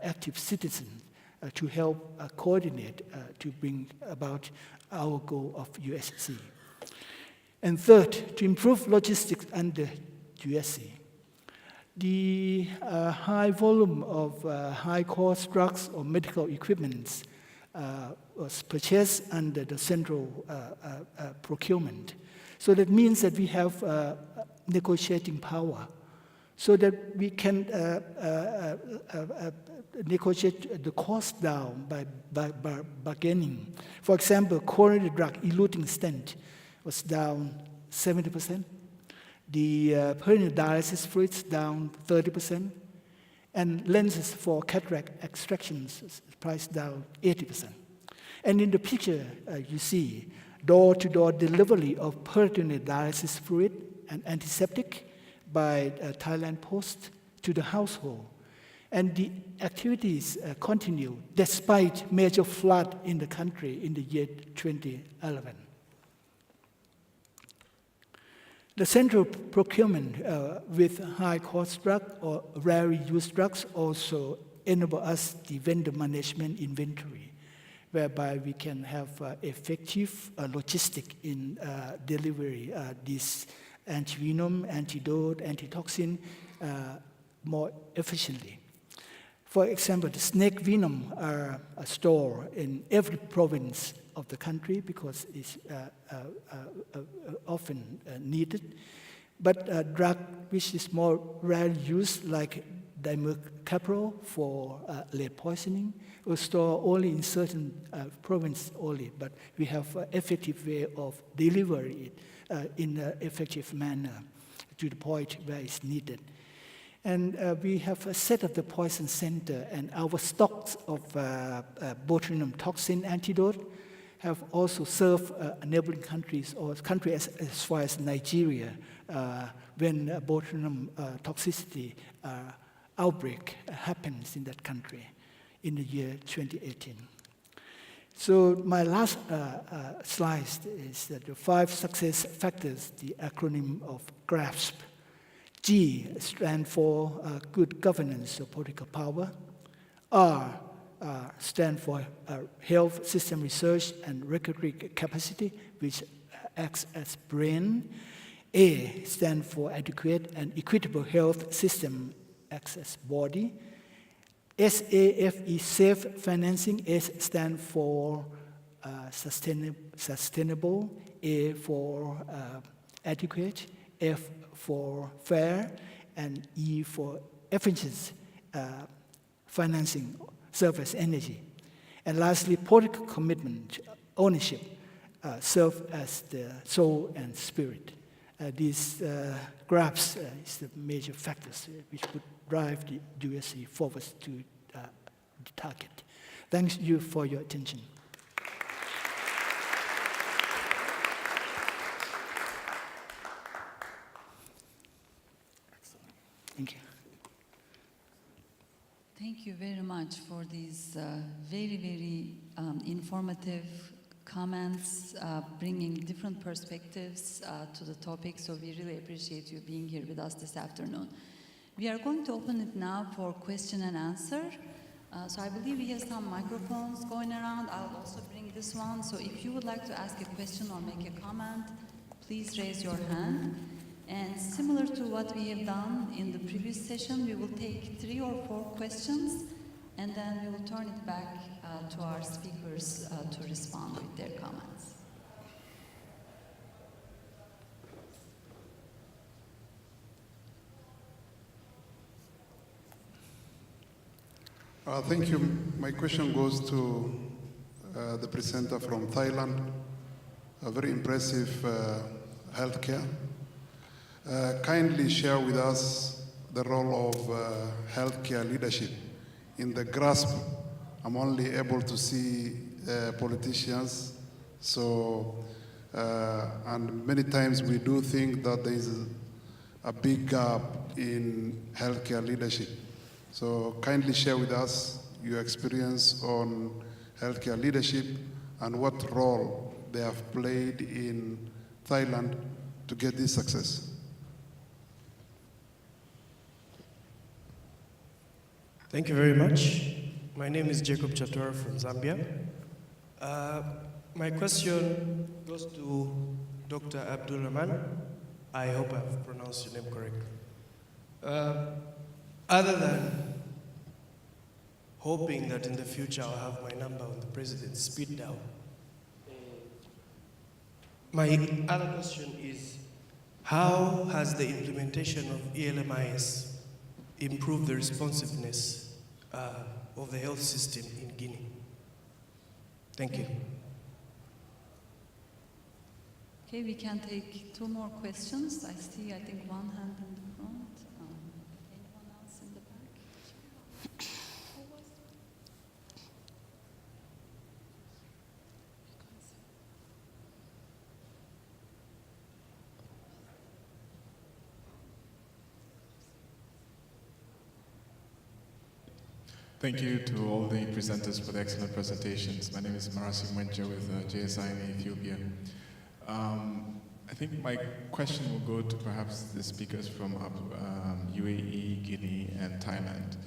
active citizens, to help coordinate to bring about our goal of USC. And third, to improve logistics under USC. The high volume of high-cost drugs or medical equipment was purchased under the central procurement. So that means that we have negotiating power, so that we can negotiate the cost down by bargaining. For example, coronary drug eluting stent was down 70%. The peritoneal dialysis fluids down 30%. And lenses for cataract extractions priced down 80%. And in the picture, you see door-to-door delivery of peritoneal dialysis fluid and antiseptic by Thailand Post to the household. And the activities continue despite major flood in the country in the year 2011. The central procurement with high-cost drugs or rarely used drugs also enable us the vendor management inventory, whereby we can have effective logistic in delivery these antivenom, antidote, antitoxin more efficiently. For example, the snake venom are stored in every province of the country because it's often needed. But a drug which is more rarely used, like dimercaprol for lead poisoning, will store only in certain provinces only, but we have an effective way of delivering it in an effective manner to the point where it's needed. And we have set up the poison center, and our stocks of botulinum toxin antidote have also served neighboring countries or countries as far as Nigeria when botulinum toxicity outbreak happens in that country in the year 2018. So my last slide is that the 5 success factors, the acronym of GRASP. G stands for good governance or political power. R stands for health system research and regulatory capacity, which acts as brain. A stands for adequate and equitable health system, acts as body. SAFE, safe financing. S stands for sustainable, A for adequate, F for fair, and E for efficient financing, service, energy. And lastly, political commitment, ownership, serve as the soul and spirit. These graphs is the major factors which would drive the USC forward to the target. Thanks you for your attention. Thank you. Thank you very much for these very, very informative comments, bringing different perspectives to the topic. So we really appreciate you being here with us this afternoon. We are going to open it now for question and answer. So I believe we have some microphones going around. I'll also bring this one. So if you would like to ask a question or make a comment, please raise your hand. And similar to what we have done in the previous session, we will take 3 or 4 questions, and then we will turn it back to our speakers to respond with their comments. Thank you. My question goes to the presenter from Thailand. A very impressive healthcare. Kindly share with us the role of healthcare leadership in the grasp. I'm only able to see politicians, so and many times we do think that there is a big gap in healthcare leadership. So kindly share with us your experience on healthcare leadership and what role they have played in Thailand to get this success. Thank you very much. My name is Jacob Chatora from Zambia. My question goes to Dr. Abdul Rahman. I hope I've pronounced your name correctly. Other than hoping that in the future I'll have my number on the president's speed dial, my other question is, how has the implementation of ELMIS improved the responsiveness of the health system in Guinea? Thank you. Okay, we can take 2 more questions. I see, I think, one hand in the front. Anyone else in the back? Thank you to all the presenters for the excellent presentations. My name is Marasi Mwencha with JSI in Ethiopia. I think my question will go to perhaps the speakers from UAE, Guinea, and Thailand.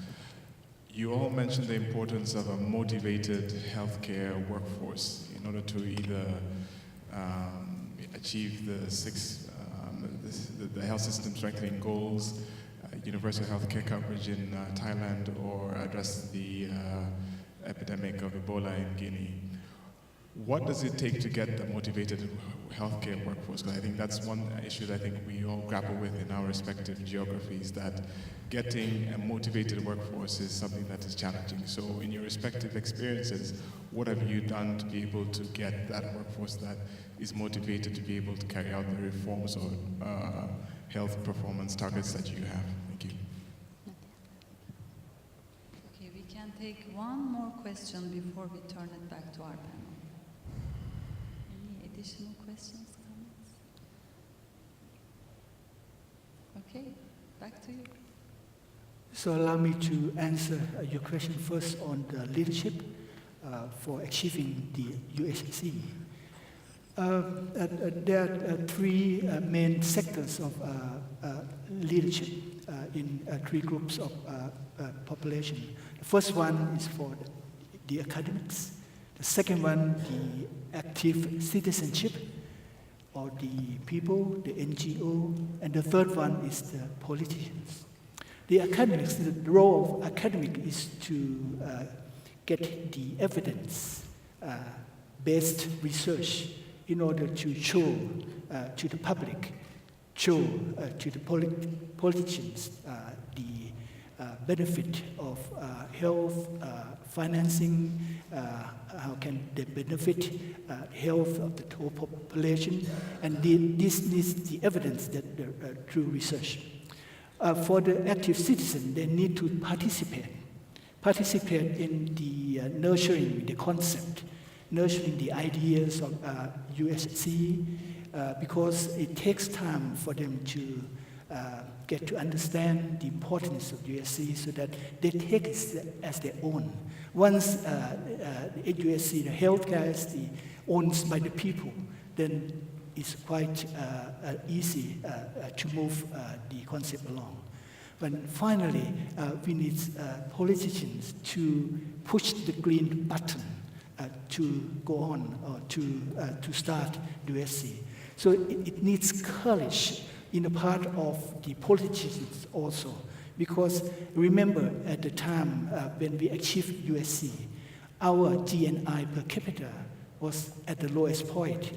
You all mentioned the importance of a motivated healthcare workforce in order to either achieve the health system strengthening goals, universal healthcare coverage in Thailand, or address the epidemic of Ebola in Guinea. What does it take to get the motivated healthcare workforce? Because I think that's one issue that I think we all grapple with in our respective geographies, that getting a motivated workforce is something that is challenging. So in your respective experiences, what have you done to be able to get that workforce that is motivated to be able to carry out the reforms or health performance targets that you have? Thank you. Okay, we can take one more question before we turn it back to our panel. Any additional questions, comments? Okay, back to you. So allow me to answer your question first on the leadership for achieving the UHC. There are 3 main sectors of leadership in 3 groups of population. The first one is for the academics. The second one, the active citizenship, or the people, the NGO. And the third one is the politicians. The role of academic is to get the evidence-based research in order to show to the public, show to the politicians the benefit of health, financing, how can they benefit health of the whole population, and this needs the evidence that through research. For the active citizen, they need to participate in the nurturing the concept, nurturing the ideas of USC, because it takes time for them to get to understand the importance of USC so that they take it as their own. Once USC, the healthcare is owned by the people, then it's quite easy to move the concept along. But finally, we need politicians to push the green button to go on or to start USC. So it needs courage in the part of the politicians also, because remember at the time when we achieved USC, our GNI per capita was at the lowest point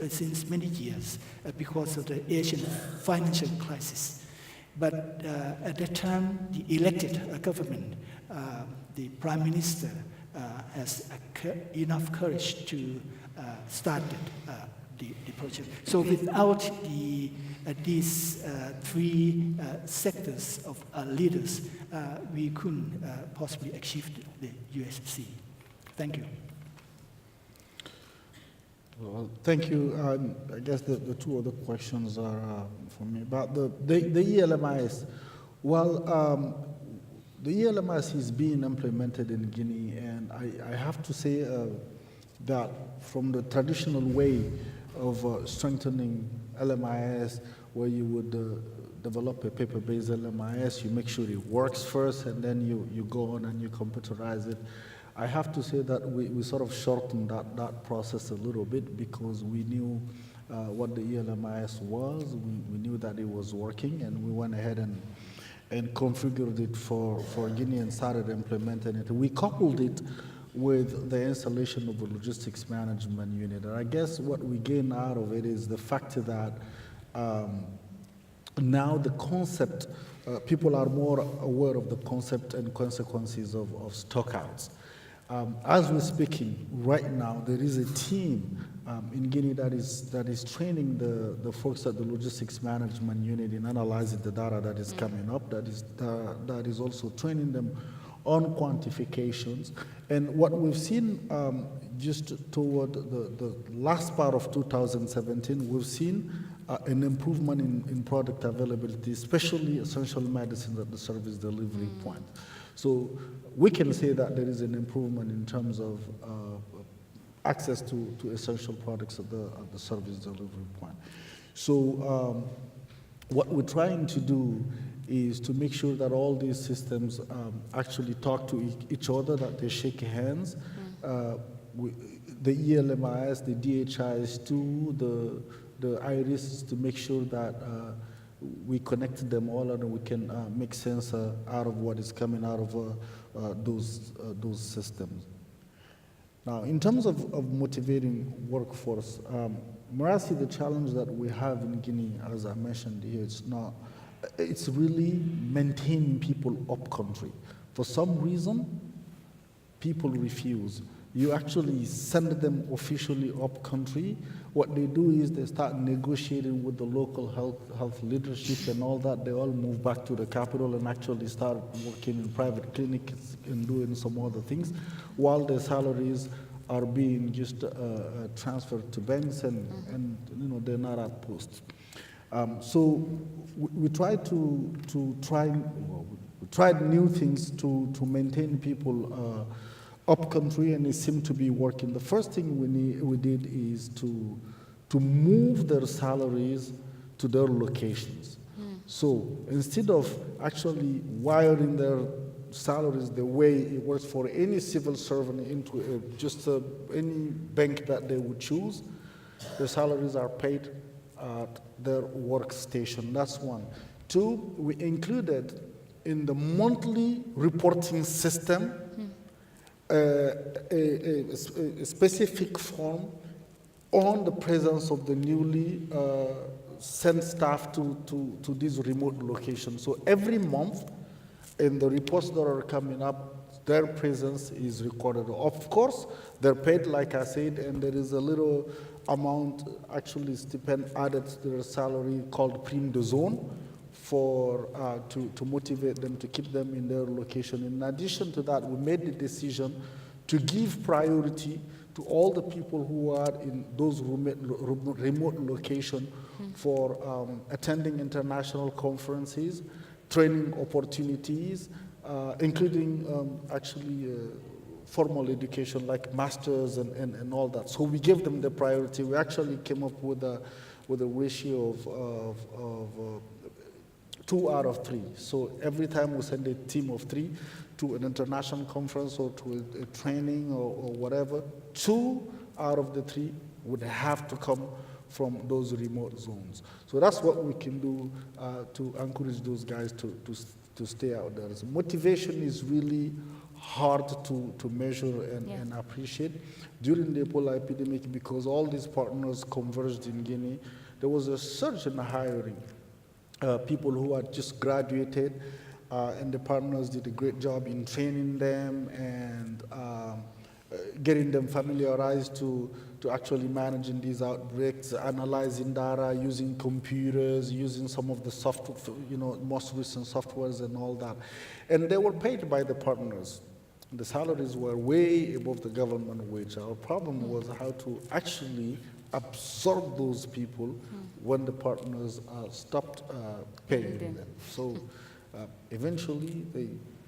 since many years because of the Asian financial crisis. But at that time, the elected government, the Prime Minister has enough courage to start the project. So without these three sectors of leaders, we couldn't possibly achieve the USC. Thank you. Well, thank you. I guess the two other questions are for me. About the ELMIS, well, the ELMIS is being implemented in Guinea, and I have to say that from the traditional way of strengthening LMIS, where you would develop a paper-based LMIS, you make sure it works first, and then you go on and you computerize it. I have to say that we sort of shortened that process a little bit because we knew what the ELMIS was, we knew that it was working, and we went ahead and configured it for Guinea and started implementing it. We coupled it with the installation of a logistics management unit. And I guess what we gain out of it is the fact that now the concept, people are more aware of the concept and consequences of stockouts. As we're speaking right now, there is a team in Guinea that is training the folks at the logistics management unit in analyzing the data that is coming up, that is also training them on quantifications. And what we've seen just toward the last part of 2017, we've seen an improvement in product availability, especially essential medicine at the service delivery point. So we can say that there is an improvement in terms of access to essential products at the service delivery point. So what we're trying to do is to make sure that all these systems actually talk to each other, that they shake hands. The ELMIS, the DHIS2, the IRIS, to make sure that we connect them all and we can make sense out of what is coming out of those systems. Now, in terms of motivating workforce, Merasi, the challenge that we have in Guinea, as I mentioned here, it's really maintaining people up country. For some reason, people refuse. You actually send them officially up country. What they do is they start negotiating with the local health leadership and all that. They all move back to the capital and actually start working in private clinics and doing some other things, while their salaries are being just transferred to banks and they're not at post. So we tried tried new things to maintain people up country, and it seemed to be working. The first thing we did is to move their salaries to their locations. So instead of actually wiring their salaries the way it works for any civil servant into any bank that they would choose, their salaries are paid at their workstation. That's one. Two, we included in the monthly reporting system a specific form on the presence of the newly sent staff to these remote locations. So every month, in the reports that are coming up, their presence is recorded. Of course, they're paid, like I said, and there is a little amount, actually stipend added to their salary called prime de zone for, to motivate them, to keep them in their location. In addition to that, we made the decision to give priority to all the people who are in those remote locations for attending international conferences, training opportunities, including actually formal education like masters and all that. So we gave them the priority. We actually came up with a ratio of 2 out of 3. So every time we send a team of 3 to an international conference or to a training or whatever, 2 out of the 3 would have to come from those remote zones. So that's what we can do to encourage those guys to stay out there. So motivation is really hard to measure and appreciate. During the Ebola epidemic, because all these partners converged in Guinea, there was a surge in hiring. People who had just graduated, and the partners did a great job in training them and getting them familiarized to actually managing these outbreaks, analyzing data, using computers, using some of the software, most recent softwares and all that. And they were paid by the partners. The salaries were way above the government wage. Our problem was how to actually absorb those people when the partners stopped paying them. So eventually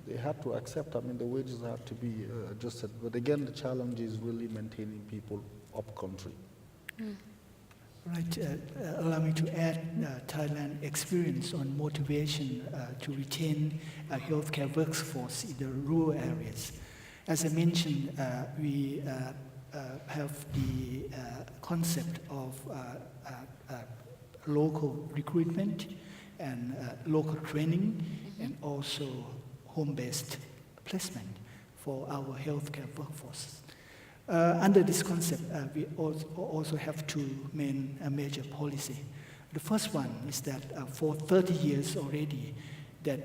they had to accept, the wages had to be adjusted. But again, the challenge is really maintaining people up country. Right, allow me to add Thailand's experience on motivation to retain a healthcare workforce in the rural areas. As I mentioned, we have the concept of local recruitment and local training, and also home-based placement for our healthcare workforce. Under this concept, we also have two major policy. The first one is that for 30 years already, that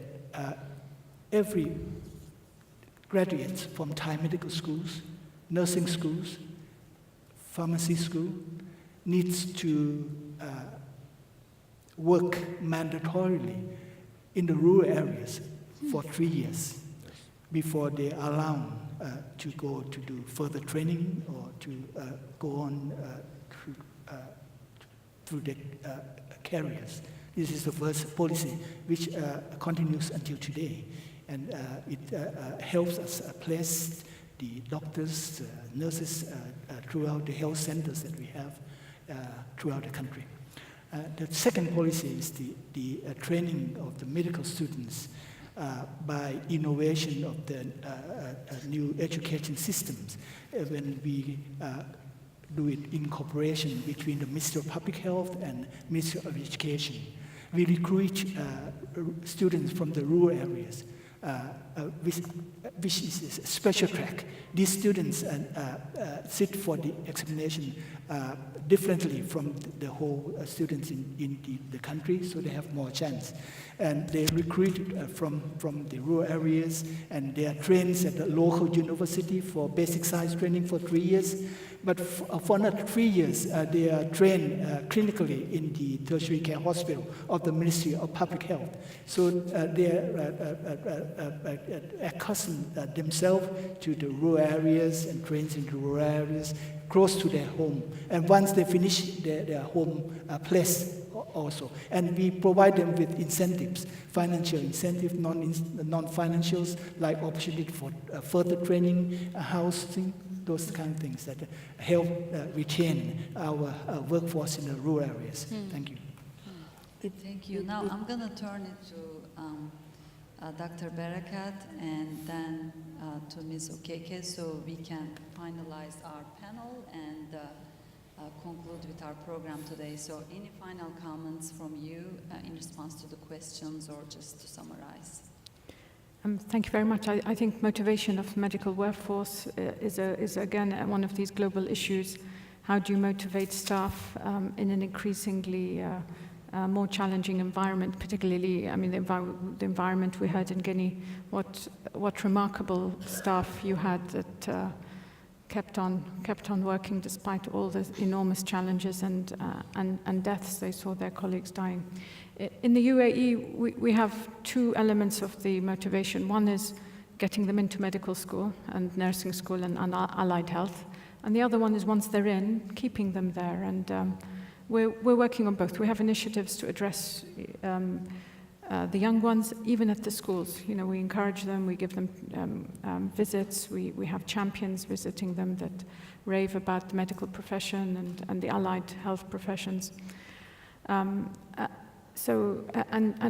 every graduate from Thai medical schools, nursing schools, pharmacy school needs to work mandatorily in the rural areas for 3 years before they are allowed to go to do further training or to go on through their careers. This is the first policy which continues until today, and it helps us place the doctors, nurses throughout the health centers that we have throughout the country. The second policy is the training of the medical students by innovation of the new education systems. When we do it in cooperation between the Ministry of Public Health and Ministry of Education, we recruit students from the rural areas, which is a special track. These students sit for the examination differently from the whole students in the country, so they have more chance. And they recruited from the rural areas, and they are trained at the local university for basic science training for 3 years. But for another 3 years, they are trained clinically in the tertiary care hospital of the Ministry of Public Health. So they accustom themselves to the rural areas and trained in the rural areas close to their home. And once they finish their home place also. And we provide them with incentives, financial incentives, non-financials, like opportunity for further training, housing, those kind of things that help retain our workforce in the rural areas. Thank you. Thank you. Now I'm going to turn it to Dr. Barakat and then to Ms. Okeke, so we can finalize our panel and conclude with our program today. So any final comments from you in response to the questions or just to summarize? Thank you very much. I think motivation of the medical workforce is again one of these global issues. How do you motivate staff in an increasingly more challenging environment, particularly, I mean, the environment we had in Guinea, what remarkable staff you had that kept on working despite all the enormous challenges and deaths they saw their colleagues dying. In the UAE, we have two elements of the motivation. One is getting them into medical school and nursing school and allied health. And the other one is once they're in, keeping them there. And we're working on both. We have initiatives to address the young ones, even at the schools. You know, we encourage them, we give them visits, we have champions visiting them that rave about the medical profession and the allied health professions. And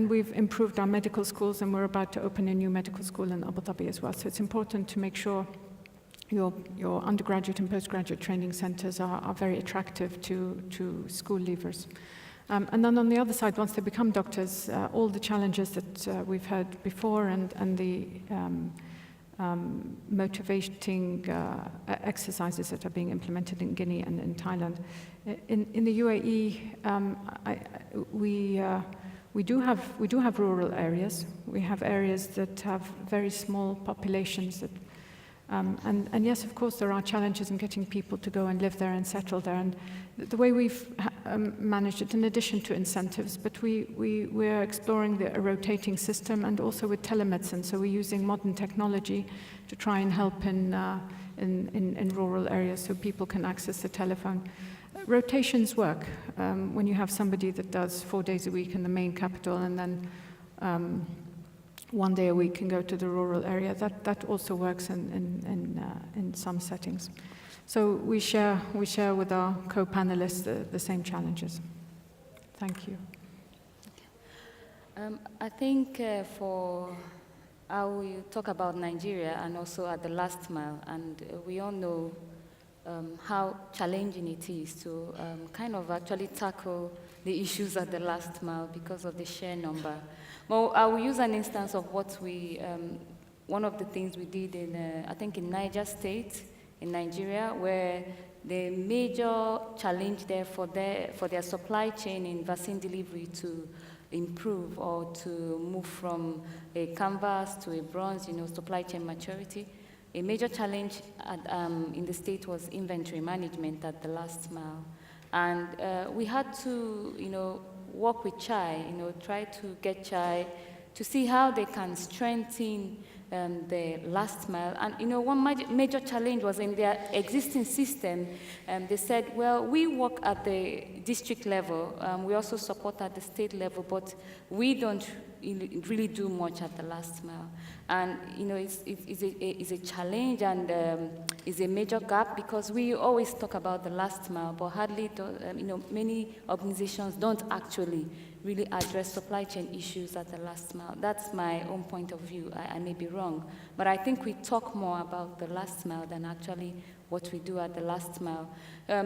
we've improved our medical schools, and we're about to open a new medical school in Abu Dhabi as well. So it's important to make sure your undergraduate and postgraduate training centers are very attractive to school leavers. And then on the other side, once they become doctors, all the challenges that we've heard before and the motivating exercises that are being implemented in Guinea and in Thailand. In the UAE, we do have rural areas. We have areas that have very small populations that, and yes, of course, there are challenges in getting people to go and live there and settle there. And the way we've managed it, in addition to incentives, but we're exploring a rotating system and also with telemedicine. So we're using modern technology to try and help in rural areas so people can access the telephone. Rotations work when you have somebody that does 4 days a week in the main capital and then 1 day a week can go to the rural area. That also works in some settings. So we share with our co-panelists the same challenges. Thank you. I think for how you talk about Nigeria and also at the last mile, and we all know how challenging it is to kind of actually tackle the issues at the last mile because of the sheer number. Well, I will use an instance of what one of the things we did in, I think in Niger State, in Nigeria, where the major challenge there for their supply chain in vaccine delivery to improve or to move from a canvas to a bronze, supply chain maturity. A major challenge in the state was inventory management at the last mile. And we had to, work with CHAI, try to get CHAI to see how they can strengthen the last mile. And, one major challenge was in their existing system. They said, well, we work at the district level. We also support at the state level, but we don't really do much at the last mile. And, it's a challenge and is a major gap because we always talk about the last mile, but hardly, many organizations don't actually really address supply chain issues at the last mile. That's my own point of view. I may be wrong, but I think we talk more about the last mile than actually what we do at the last mile.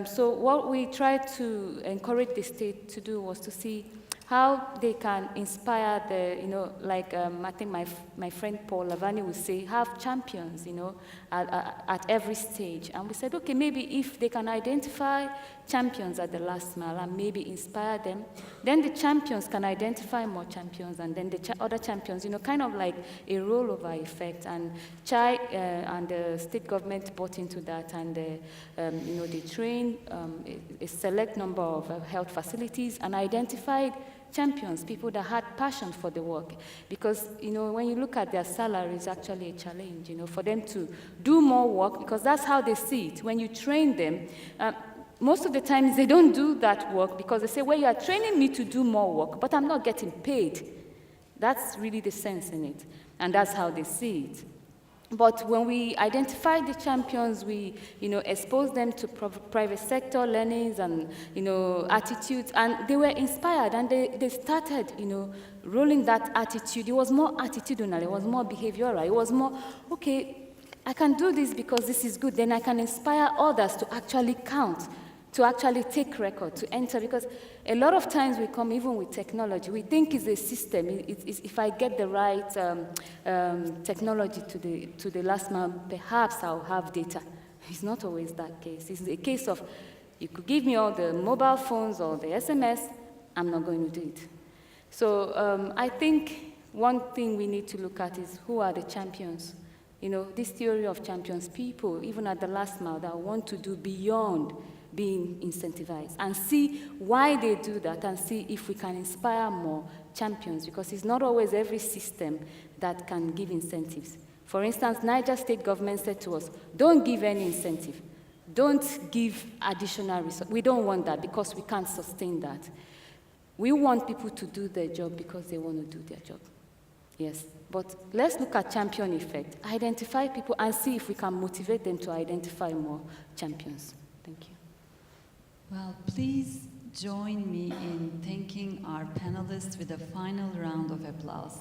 So what we tried to encourage the state to do was to see how they can inspire I think my friend Paul Lavani would say, have champions, at every stage. And we said, okay, maybe if they can identify champions at the last mile and maybe inspire them, then the champions can identify more champions, and then the other champions, kind of like a rollover effect. And CHAI and the state government bought into that, and they trained a select number of health facilities and identified champions, people that had passion for the work. Because, when you look at their salary, it's actually a challenge, for them to do more work, because that's how they see it. When you train them, most of the times they don't do that work because they say, well, you are training me to do more work, but I'm not getting paid. That's really the sense in it. And that's how they see it. But when we identify the champions, we, expose them to private sector learnings and, attitudes, and they were inspired, and they started, rolling that attitude. It was more attitudinal, it was more behavioral, it was more, okay, I can do this because this is good, then I can inspire others to actually count, to actually take record, to enter, because a lot of times we come even with technology. We think it's a system. If I get the right technology to the last mile, perhaps I'll have data. It's not always that case. It's a case of, you could give me all the mobile phones or the SMS, I'm not going to do it. So I think one thing we need to look at is who are the champions. You know, this theory of champions, people, even at the last mile, that want to do beyond being incentivized, and see why they do that, and see if we can inspire more champions, because it's not always every system that can give incentives. For instance, Niger State government said to us, don't give any incentive. Don't give additional resources. We don't want that because we can't sustain that. We want people to do their job because they want to do their job. Yes, but let's look at champion effect. Identify people and see if we can motivate them to identify more champions. Thank you. Well, please join me in thanking our panelists with a final round of applause.